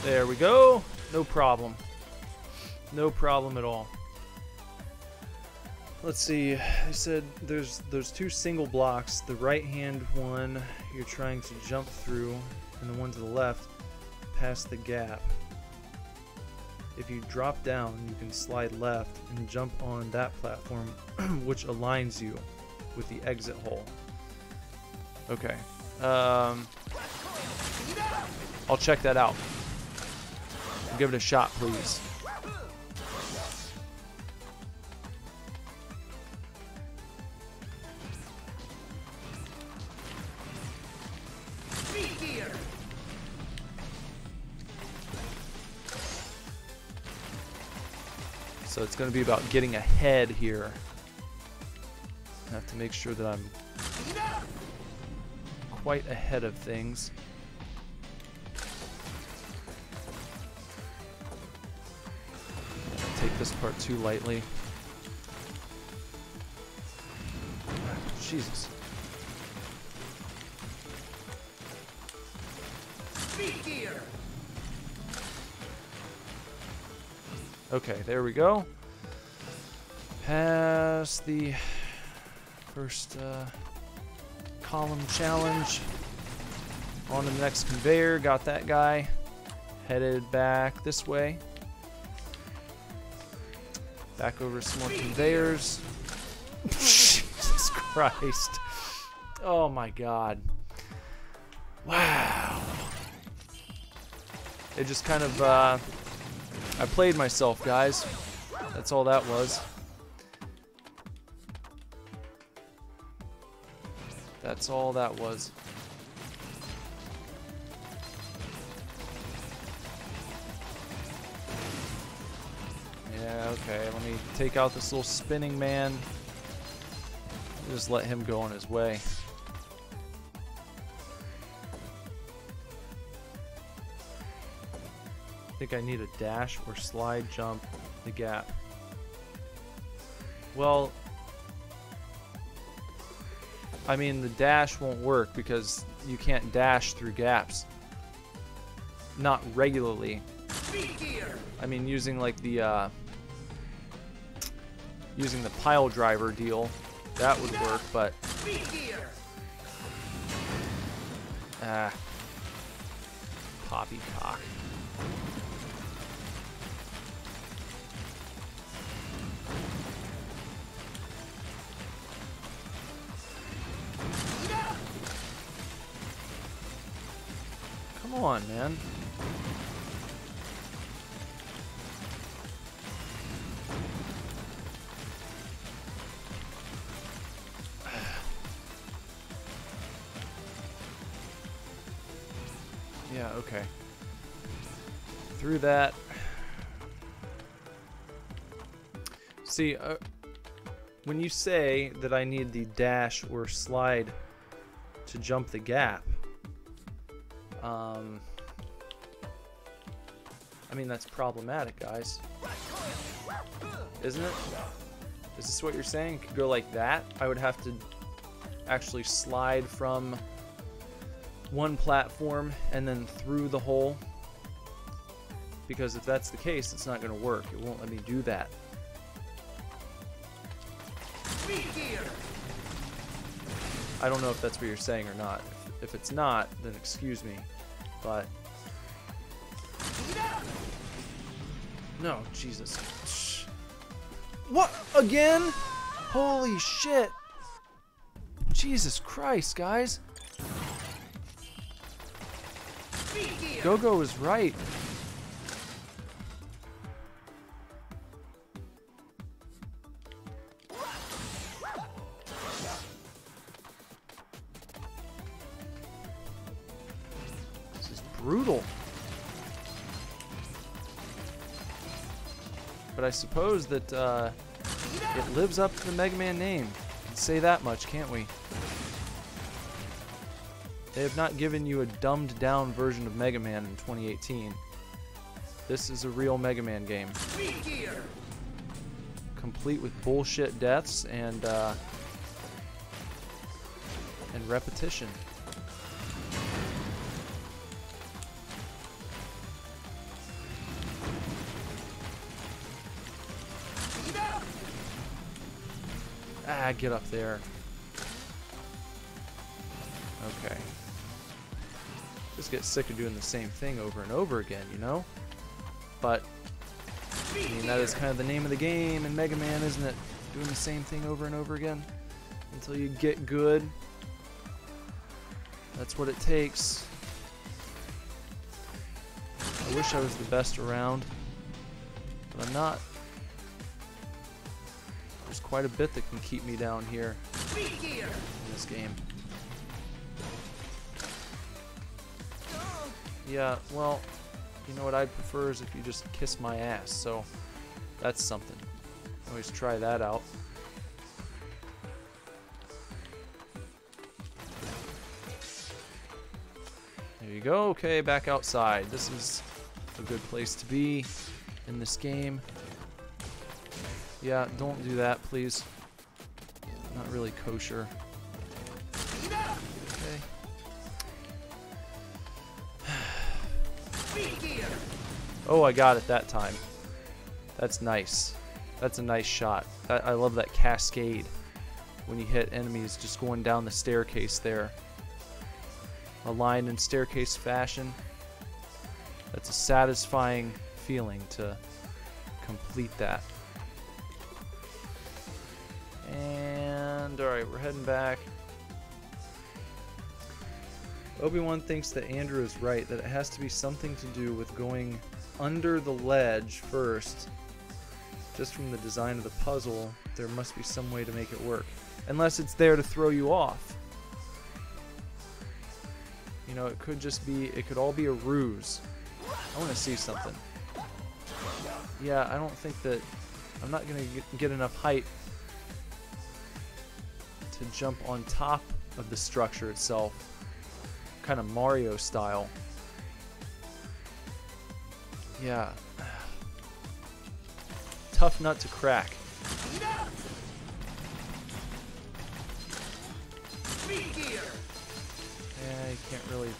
There we go. No problem. No problem at all. Let's see. I said there's two single blocks. The right hand one you're trying to jump through, and the one to the left past the gap. If you drop down, you can slide left and jump on that platform, which aligns you with the exit hole. Okay. I'll check that out. Give it a shot, please. So it's going to be about getting ahead here. I have to make sure that I'm quite ahead of things. Take this part too lightly. Jesus. Okay, there we go. Past the first column challenge. On to the next conveyor. Got that guy. Headed back this way. Back over some more conveyors. Jesus Christ. Oh my God. Wow. It just kind of, I played myself, guys. That's all that was. That's all that was. Yeah, okay, let me take out this little spinning man. Just let him go on his way. I think I need a dash or slide jump the gap. Well, I mean, the dash won't work because you can't dash through gaps. Not regularly. I mean, using like the using the pile driver deal, that would work, but poppycock. Come on, man. Yeah, okay. Through that. See, when you say that I need the dash or slide to jump the gap, I mean, that's problematic, guys. Isn't it? Is this what you're saying? It could go like that? I would have to actually slide from one platform and then through the hole? Because if that's the case, it's not going to work. It won't let me do that. I don't know if that's what you're saying or not. If it's not, then excuse me. But no, Jesus. What? Again? Holy shit. Jesus Christ, guys. Go-Go was right. This is brutal. But I suppose that it lives up to the Mega Man name. Can say that much, can't we? They have not given you a dumbed down version of Mega Man in 2018. This is a real Mega Man game. Complete with bullshit deaths and repetition. Ah, get up there. Okay. Just get sick of doing the same thing over and over again, you know? But, I mean, that is kind of the name of the game in Mega Man, isn't it? Doing the same thing over and over again until you get good. That's what it takes. I wish I was the best around, but I'm not. There's quite a bit that can keep me down here in this game. Yeah, well, you know what I'd prefer is if you just kiss my ass, so that's something. Always try that out. There you go. Okay, back outside. This is a good place to be in this game. Yeah, don't do that, please. Not really kosher. Okay. Oh, I got it that time. That's nice. That's a nice shot. I love that cascade when you hit enemies just going down the staircase there. Aligned in staircase fashion. That's a satisfying feeling to complete that. And alright, we're heading back. Obi-Wan thinks that Andrew is right, that it has to be something to do with going under the ledge first. Just from the design of the puzzle, there must be some way to make it work. Unless it's there to throw you off. You know, it could just be, it could all be a ruse. I want to see something. Yeah, I don't think that, I'm not going to get enough height to jump on top of the structure itself. Kind of Mario style. Yeah. Tough nut to crack. Yeah, you can't really.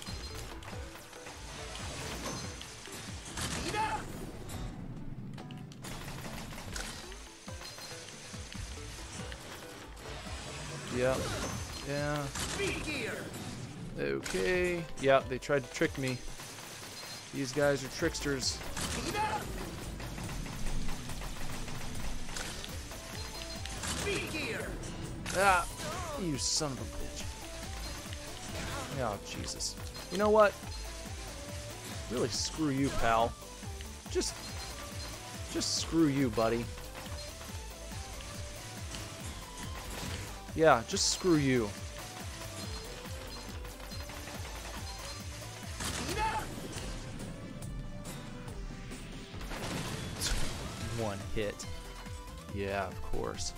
Yeah. Yeah. Okay. Yeah, they tried to trick me. These guys are tricksters. Ah, you son of a bitch. Oh, Jesus. You know what? Really screw you, pal. Just screw you, buddy. Yeah, just screw you. One hit. Yeah, of course.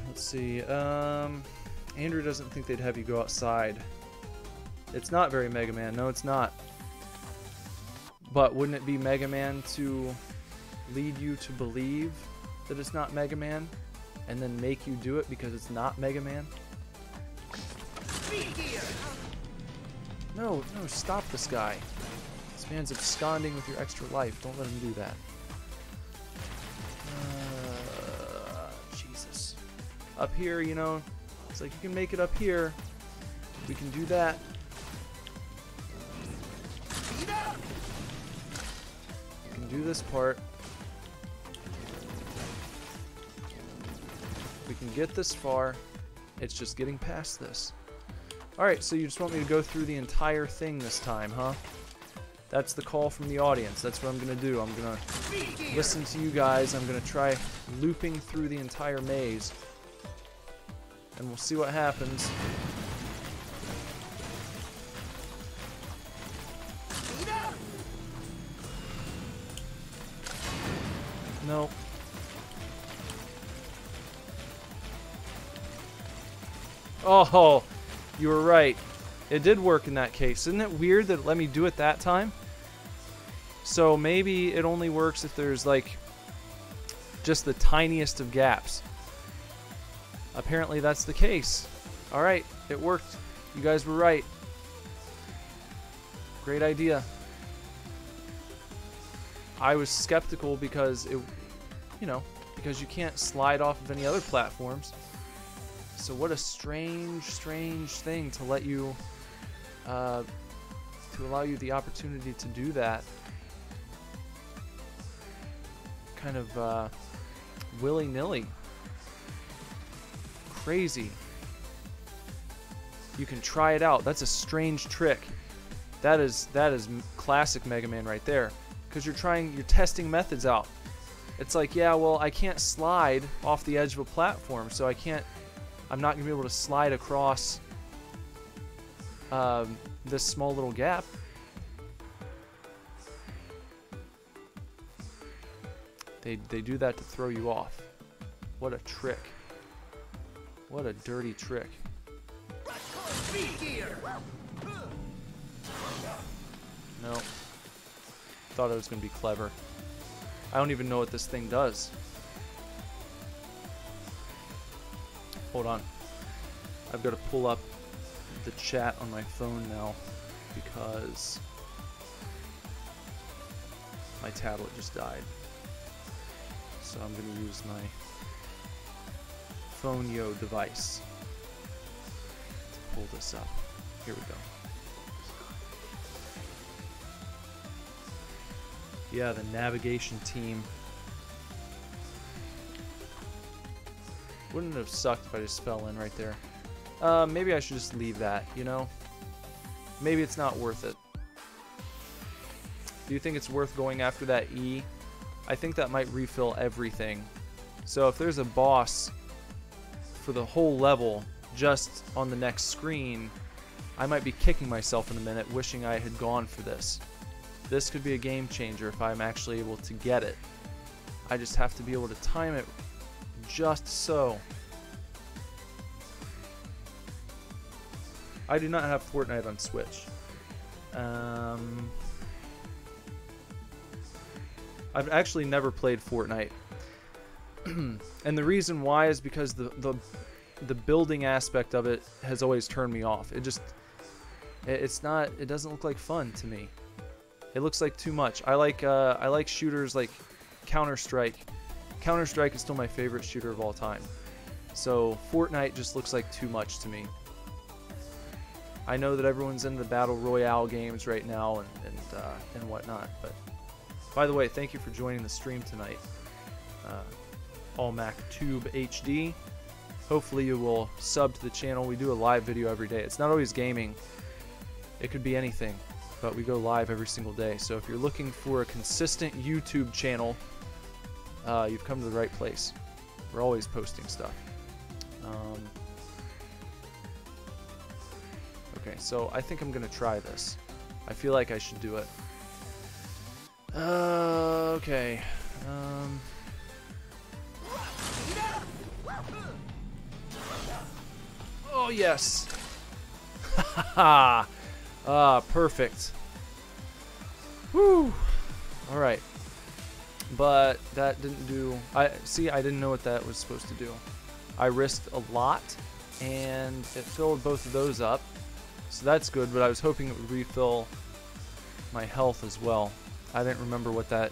Let's see. Andrew doesn't think they'd have you go outside. It's not very Mega Man. No, it's not. But wouldn't it be Mega Man to lead you to believe that it's not Mega Man and then make you do it because it's not Mega Man? No, stop this guy. This man's absconding with your extra life. Don't let him do that. Jesus. up here, you know. It's like, you can make it up here. We can do that. You can do this part. We can get this far. It's just getting past this. Alright, so you just want me to go through the entire thing this time, huh? That's the call from the audience. That's what I'm going to do. I'm going to listen to you guys. I'm going to try looping through the entire maze. And we'll see what happens. No. Oh, you were right. It did work in that case. Isn't it weird that it let me do it that time? So maybe it only works if there's like just the tiniest of gaps. Apparently that's the case. Alright, it worked. You guys were right. Great idea. I was skeptical because it, you know, because you can't slide off of any other platforms. So what a strange, strange thing to let you, to allow you the opportunity to do that. Kind of willy-nilly. Crazy. You can try it out. That's a strange trick. That is classic Mega Man right there. Because you're testing methods out. It's like, yeah, well, I can't slide off the edge of a platform, so I'm not gonna be able to slide across this small little gap. They do that to throw you off. What a trick. What a dirty trick. No. Thought it was going to be clever. I don't even know what this thing does. Hold on. I've got to pull up the chat on my phone now because my tablet just died. So I'm going to use my Phone-yo device to pull this up. Here we go. Yeah, the navigation team. Wouldn't it have sucked if I just fell in right there? Maybe I should just leave that, you know? Maybe it's not worth it. Do you think it's worth going after that E? I think that might refill everything. So if there's a boss for the whole level just on the next screen, I might be kicking myself in a minute wishing I had gone for this. This could be a game changer if I'm actually able to get it. I just have to be able to time it just so. I do not have Fortnite on Switch. I've actually never played Fortnite. And the reason why is because the building aspect of it has always turned me off. It doesn't look like fun to me. It looks like too much. I like shooters like Counter-Strike. Counter-Strike is still my favorite shooter of all time. So Fortnite just looks like too much to me. I know that everyone's into the Battle Royale games right now and whatnot, but by the way, thank you for joining the stream tonight. All Mac Tube HD. Hopefully you will sub to the channel. We do a live video every day. It's not always gaming. It could be anything, but we go live every single day. So if you're looking for a consistent YouTube channel, you've come to the right place. We're always posting stuff. Okay, so I think I'm gonna try this. I feel like I should do it. Okay. Oh yes. Perfect. Woo. All right. But that didn't do. I didn't know what that was supposed to do. I risked a lot, and it filled both of those up, so that's good. But I was hoping it would refill my health as well. I didn't remember what that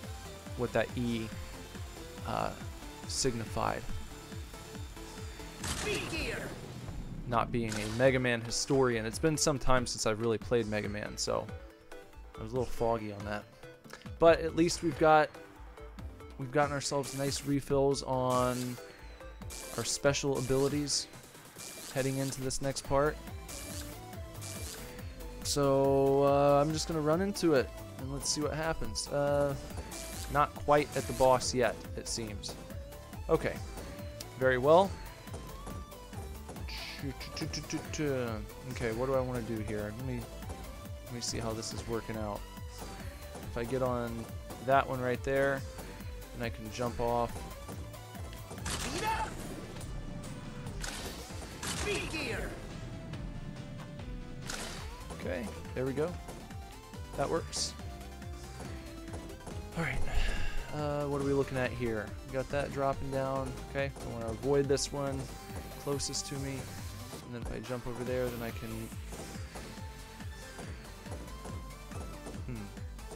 E signified. Not being a Mega Man historian. It's been some time since I've really played Mega Man, so I was a little foggy on that. But at least we've gotten ourselves nice refills on our special abilities heading into this next part. So I'm just gonna run into it and let's see what happens. Not quite at the boss yet, it seems. Okay, very well. Okay, what do I want to do here? Let me see how this is working out. If I get on that one right there, then I can jump off. Okay, there we go. That works. Alright, what are we looking at here? We got that dropping down. Okay, I want to avoid this one closest to me. And then if I jump over there, then I can...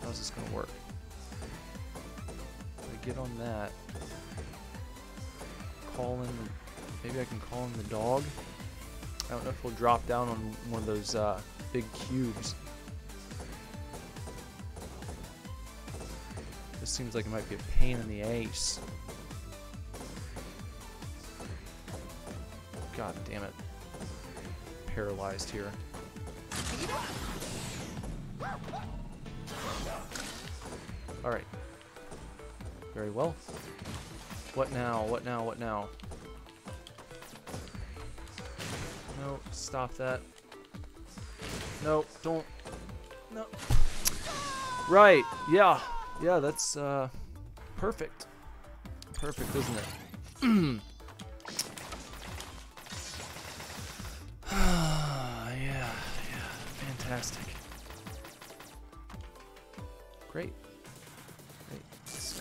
how's this going to work? If I get on that, call in... Maybe I can call in the dog? I don't know if we'll drop down on one of those big cubes. This seems like it might be a pain in the ace. God damn it. Paralyzed here. Alright. Very well. What now? What now? What now? No, stop that. No, don't. No. Right, yeah. Yeah, that's perfect. Perfect, isn't it? Yeah, fantastic. Great. Great. That's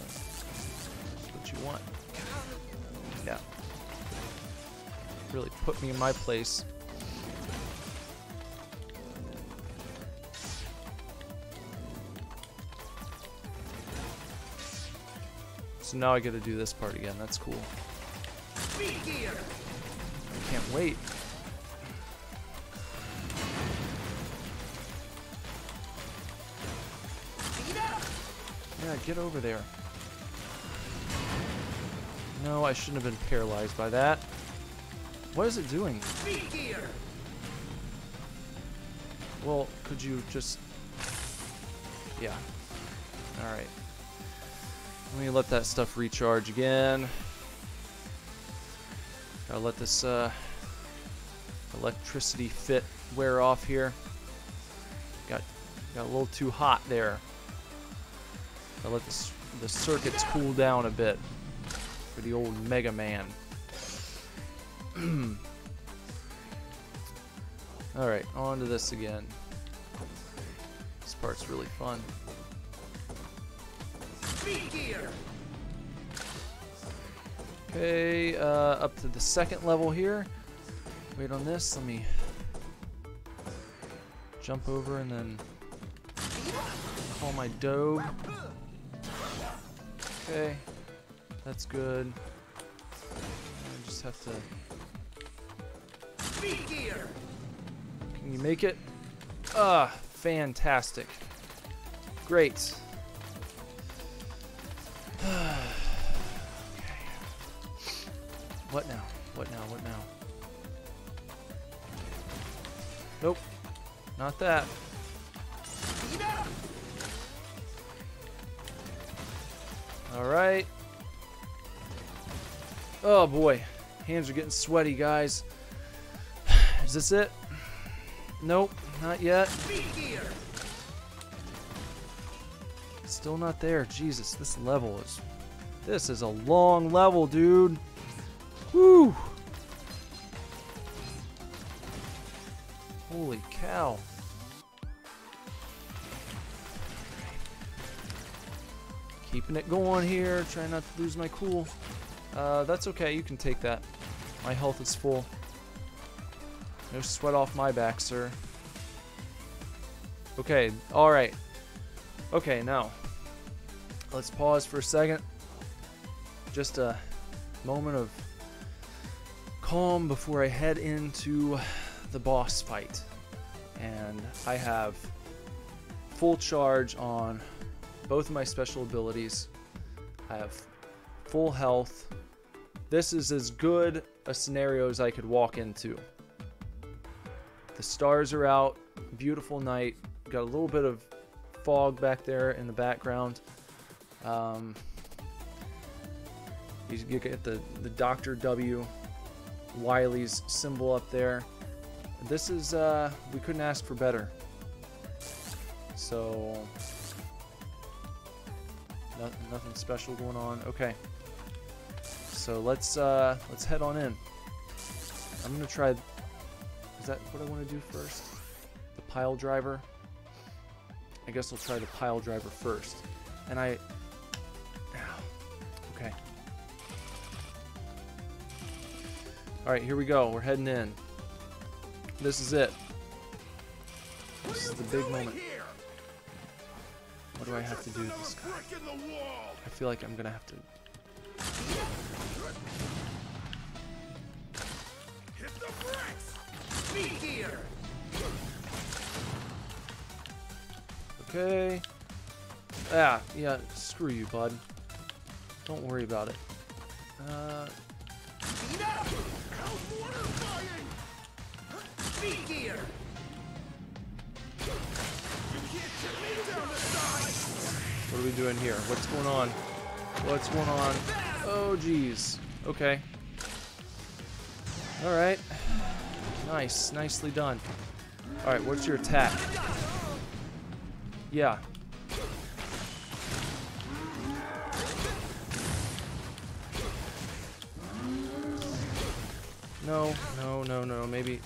what you want. Yeah. Really put me in my place. So now I get to do this part again. That's cool. I can't wait. Yeah, get over there. No, I shouldn't have been paralyzed by that. What is it doing? Well, could you just... Yeah. Alright. Let me let that stuff recharge again. Gotta let this electricity fit wear off here. Got a little too hot there. Gotta let the circuits cool down a bit for the old Mega Man. Alright, on to this again. This part's really fun. Okay, up to the second level here. Wait on this, let me jump over and then call my Dobe. Okay, that's good. I just have to... Can you make it? Ah, fantastic. Great. Okay. What now? What now? What now? Nope. Not that. Alright. Oh boy. Hands are getting sweaty, guys. Is this it? Nope. Not yet. Still not there. Jesus, this level is... This is a long level, dude. Woo! Holy cow. Keeping it going here. Trying not to lose my cool. That's okay. You can take that. My health is full. No sweat off my back, sir. Okay, alright. Okay, now. Let's pause for a second. Just a moment of calm before I head into the boss fight. And I have full charge on both of my special abilities. I have full health. This is as good a scenario as I could walk into. The stars are out. Beautiful night. Got a little bit of fog back there in the background. You get the Dr. W. Wiley's symbol up there. This is, we couldn't ask for better. So, nothing special going on. Okay. So let's head on in. I'm gonna try, is that what I want to do first? The pile driver? I guess I'll try the pile driver first. And okay. Alright, here we go. We're heading in. This is it. This is the big moment. What do I have to do with this guy? I feel like I'm gonna have to... Hit the bricks! Speed gear! Okay. Yeah, screw you, bud. Don't worry about it. Speed up! How's water flying? Speed gear! You can't tip me down the side! What are we doing here? What's going on? What's going on? Oh, geez. Okay. Alright. Nice. Nicely done. Alright, what's your attack? Yeah. No, maybe.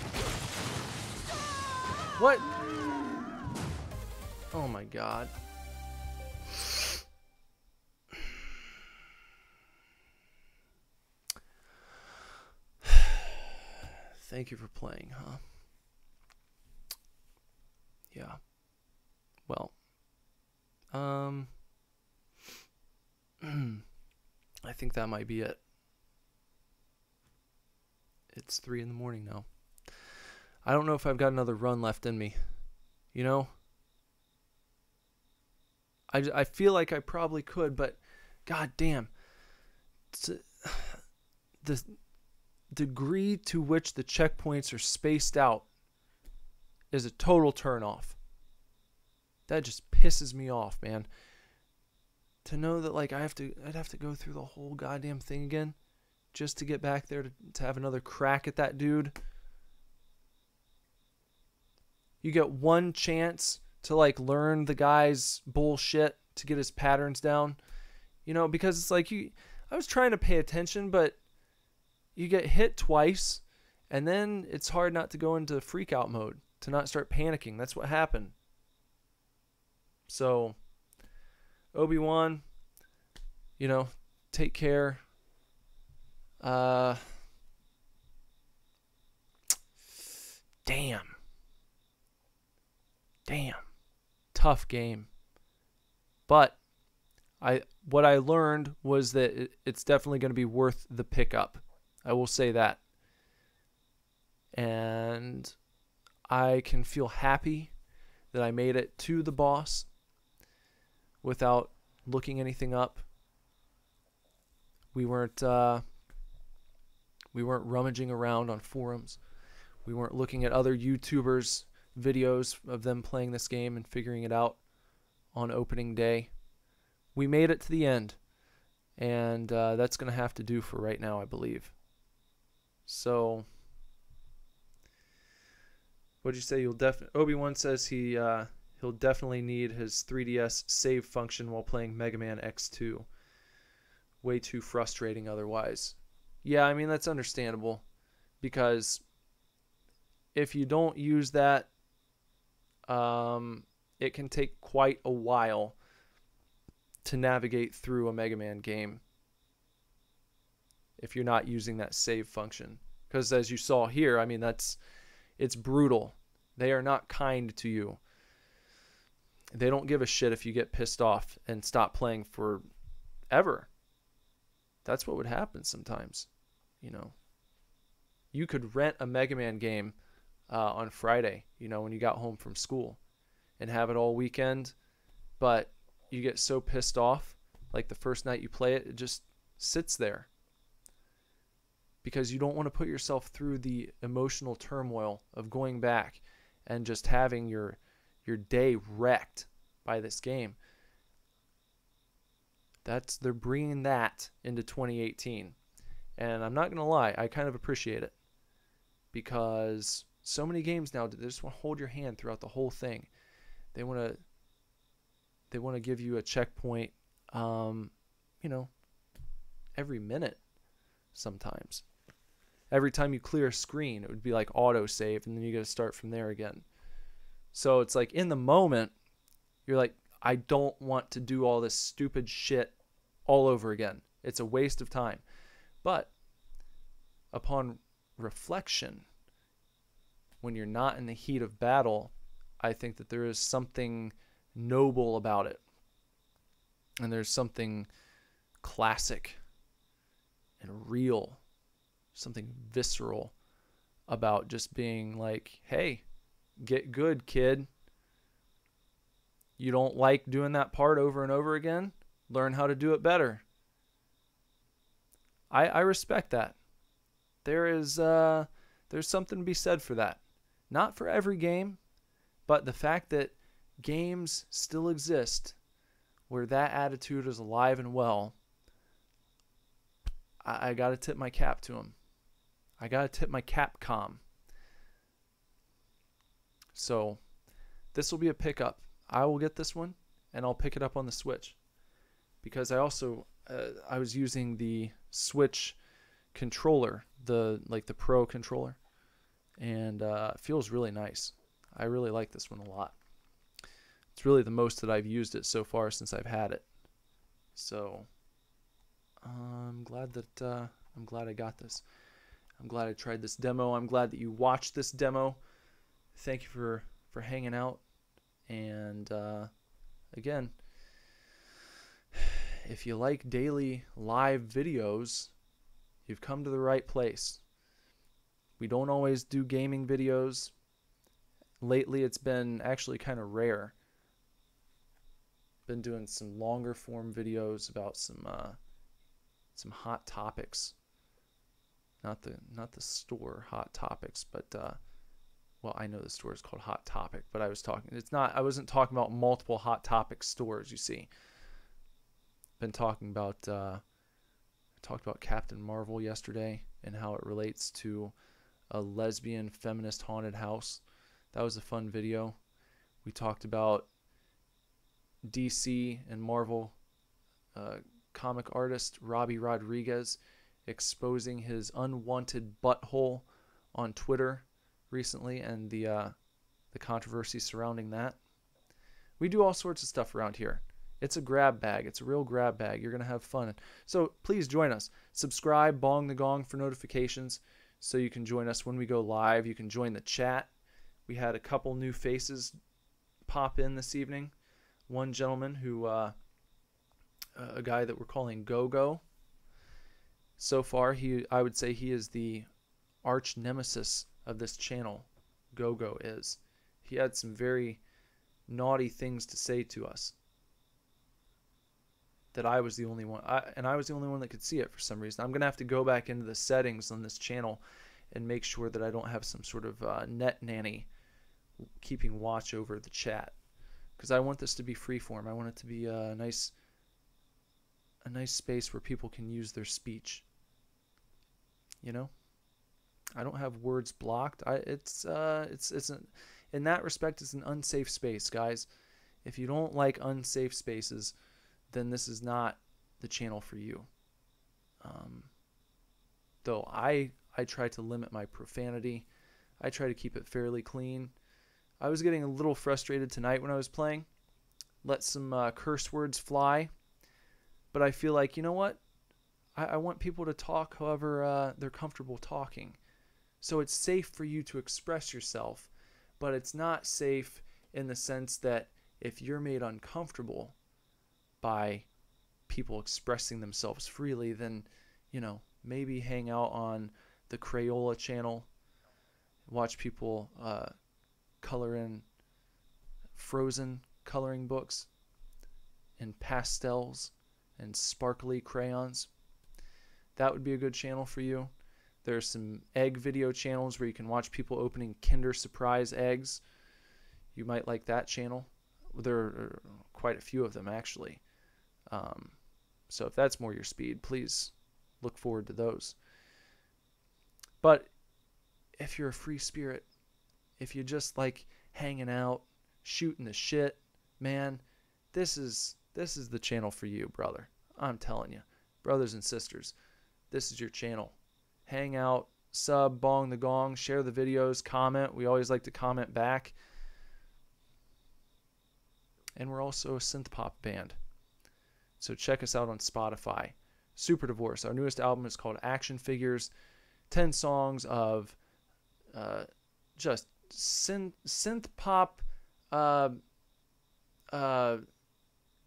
What? Oh my god. Thank you for playing, huh? Yeah. Well. I think that might be it. It's 3 in the morning now. I don't know if I've got another run left in me. You know? I feel like I probably could, but god damn. The degree to which the checkpoints are spaced out is a total turnoff. That just pisses me off, man. To know that like I'd have to go through the whole goddamn thing again just to get back there to have another crack at that dude. You get one chance to like learn the guy's bullshit to get his patterns down. You know, because it's like I was trying to pay attention, but you get hit twice and then it's hard not to go into freak out mode, to not start panicking. That's what happened. So, Obi-Wan, you know, take care. Damn. Tough game. But what I learned was that it's definitely going to be worth the pickup. I will say that. And I can feel happy that I made it to the boss without looking anything up. We weren't rummaging around on forums. We weren't looking at other YouTubers' videos of them playing this game and figuring it out on opening day. We made it to the end, and that's going to have to do for right now, I believe. So, what'd you say? Obi-Wan says he'll definitely need his 3DS save function while playing Mega Man X2. Way too frustrating otherwise. Yeah, I mean, that's understandable, because if you don't use that, it can take quite a while to navigate through a Mega Man game if you're not using that save function. Because as you saw here, I mean, it's brutal. They are not kind to you. They don't give a shit if you get pissed off and stop playing forever. That's what would happen sometimes, you know. You could rent a Mega Man game on Friday, you know, when you got home from school, and have it all weekend, but you get so pissed off, like the first night you play it, it just sits there because you don't want to put yourself through the emotional turmoil of going back and just having your day wrecked by this game. They're bringing that into 2018. And I'm not going to lie, I kind of appreciate it, because so many games now, they just want to hold your hand throughout the whole thing. They want to give you a checkpoint, you know, every minute sometimes. Every time you clear a screen, it would be like auto save, and then you got to start from there again. So it's like in the moment, you're like, I don't want to do all this stupid shit all over again. It's a waste of time. But upon reflection, when you're not in the heat of battle, I think that there is something noble about it. And there's something classic and real, something visceral about just being like, hey, get good, kid. You don't like doing that part over and over again? Learn how to do it better. I respect that. There's something to be said for that. Not for every game, but the fact that games still exist where that attitude is alive and well, I got to tip my cap to them. I got to tip my Capcom. So this will be a pickup. I will get this one, and I'll pick it up on the Switch, because I also I was using the Switch controller, the Pro controller, and it feels really nice. I really like this one a lot. It's really the most that I've used it so far since I've had it. So I'm glad I got this. I'm glad I tried this demo. I'm glad that you watched this demo. Thank you for hanging out. And again, if you like daily live videos, you've come to the right place. We don't always do gaming videos. Lately, it's been actually kind of rare. Been doing some longer form videos about some hot topics. Not the store Hot Topics, but well, I know the store is called Hot Topic, but I wasn't talking about multiple Hot Topic stores, you see. Been talking about I talked about Captain Marvel yesterday and how it relates to a lesbian feminist haunted house. That was a fun video. We talked about DC and Marvel comic artist Robbie Rodriguez exposing his unwanted butthole on Twitter recently, and the controversy surrounding that. We do all sorts of stuff around here. It's a grab bag. It's a real grab bag. You're going to have fun. So please join us. Subscribe, bong the gong for notifications so you can join us when we go live. You can join the chat. We had a couple new faces pop in this evening. One gentleman who, a guy that we're calling Go-Go. So far, I would say he is the arch nemesis of this channel. Go-Go is. He had some very naughty things to say to us. That I was the only one, I was the only one that could see it for some reason. I'm gonna have to go back into the settings on this channel and make sure that I don't have some sort of net nanny keeping watch over the chat, because I want this to be freeform. I want it to be a nice space where people can use their speech. You know, I don't have words blocked. It's in that respect, it's an unsafe space, guys. If you don't like unsafe spaces, then this is not the channel for you. Though I try to limit my profanity. I try to keep it fairly clean. I was getting a little frustrated tonight when I was playing. Let some curse words fly. But I feel like, you know what? I want people to talk however they're comfortable talking. So it's safe for you to express yourself, but it's not safe in the sense that if you're made uncomfortable by people expressing themselves freely, then, you know, maybe hang out on the Crayola channel. Watch people color in Frozen coloring books and pastels and sparkly crayons. That would be a good channel for you. There's some egg video channels where you can watch people opening Kinder Surprise eggs. You might like that channel. There are quite a few of them, actually. So if that's more your speed, please look forward to those. But if you're a free spirit, if you just like hanging out, shooting the shit, man, this is the channel for you, brother. I'm telling you, brothers and sisters, this is your channel. Hang out, sub, bong the gong, share the videos, comment. We always like to comment back. And we're also a synth pop band. So check us out on Spotify. Superdivorce, our newest album is called Action Figures. 10 songs of just synth pop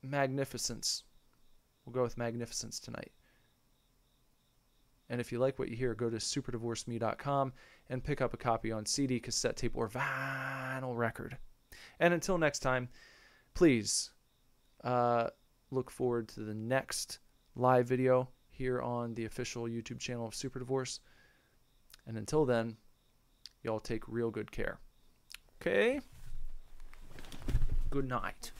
magnificence. We'll go with magnificence tonight. And if you like what you hear, go to superdivorceme.com and pick up a copy on CD, cassette tape, or vinyl record. And until next time, please look forward to the next live video here on the official YouTube channel of Superdivorce. And until then, y'all take real good care. Okay? Good night.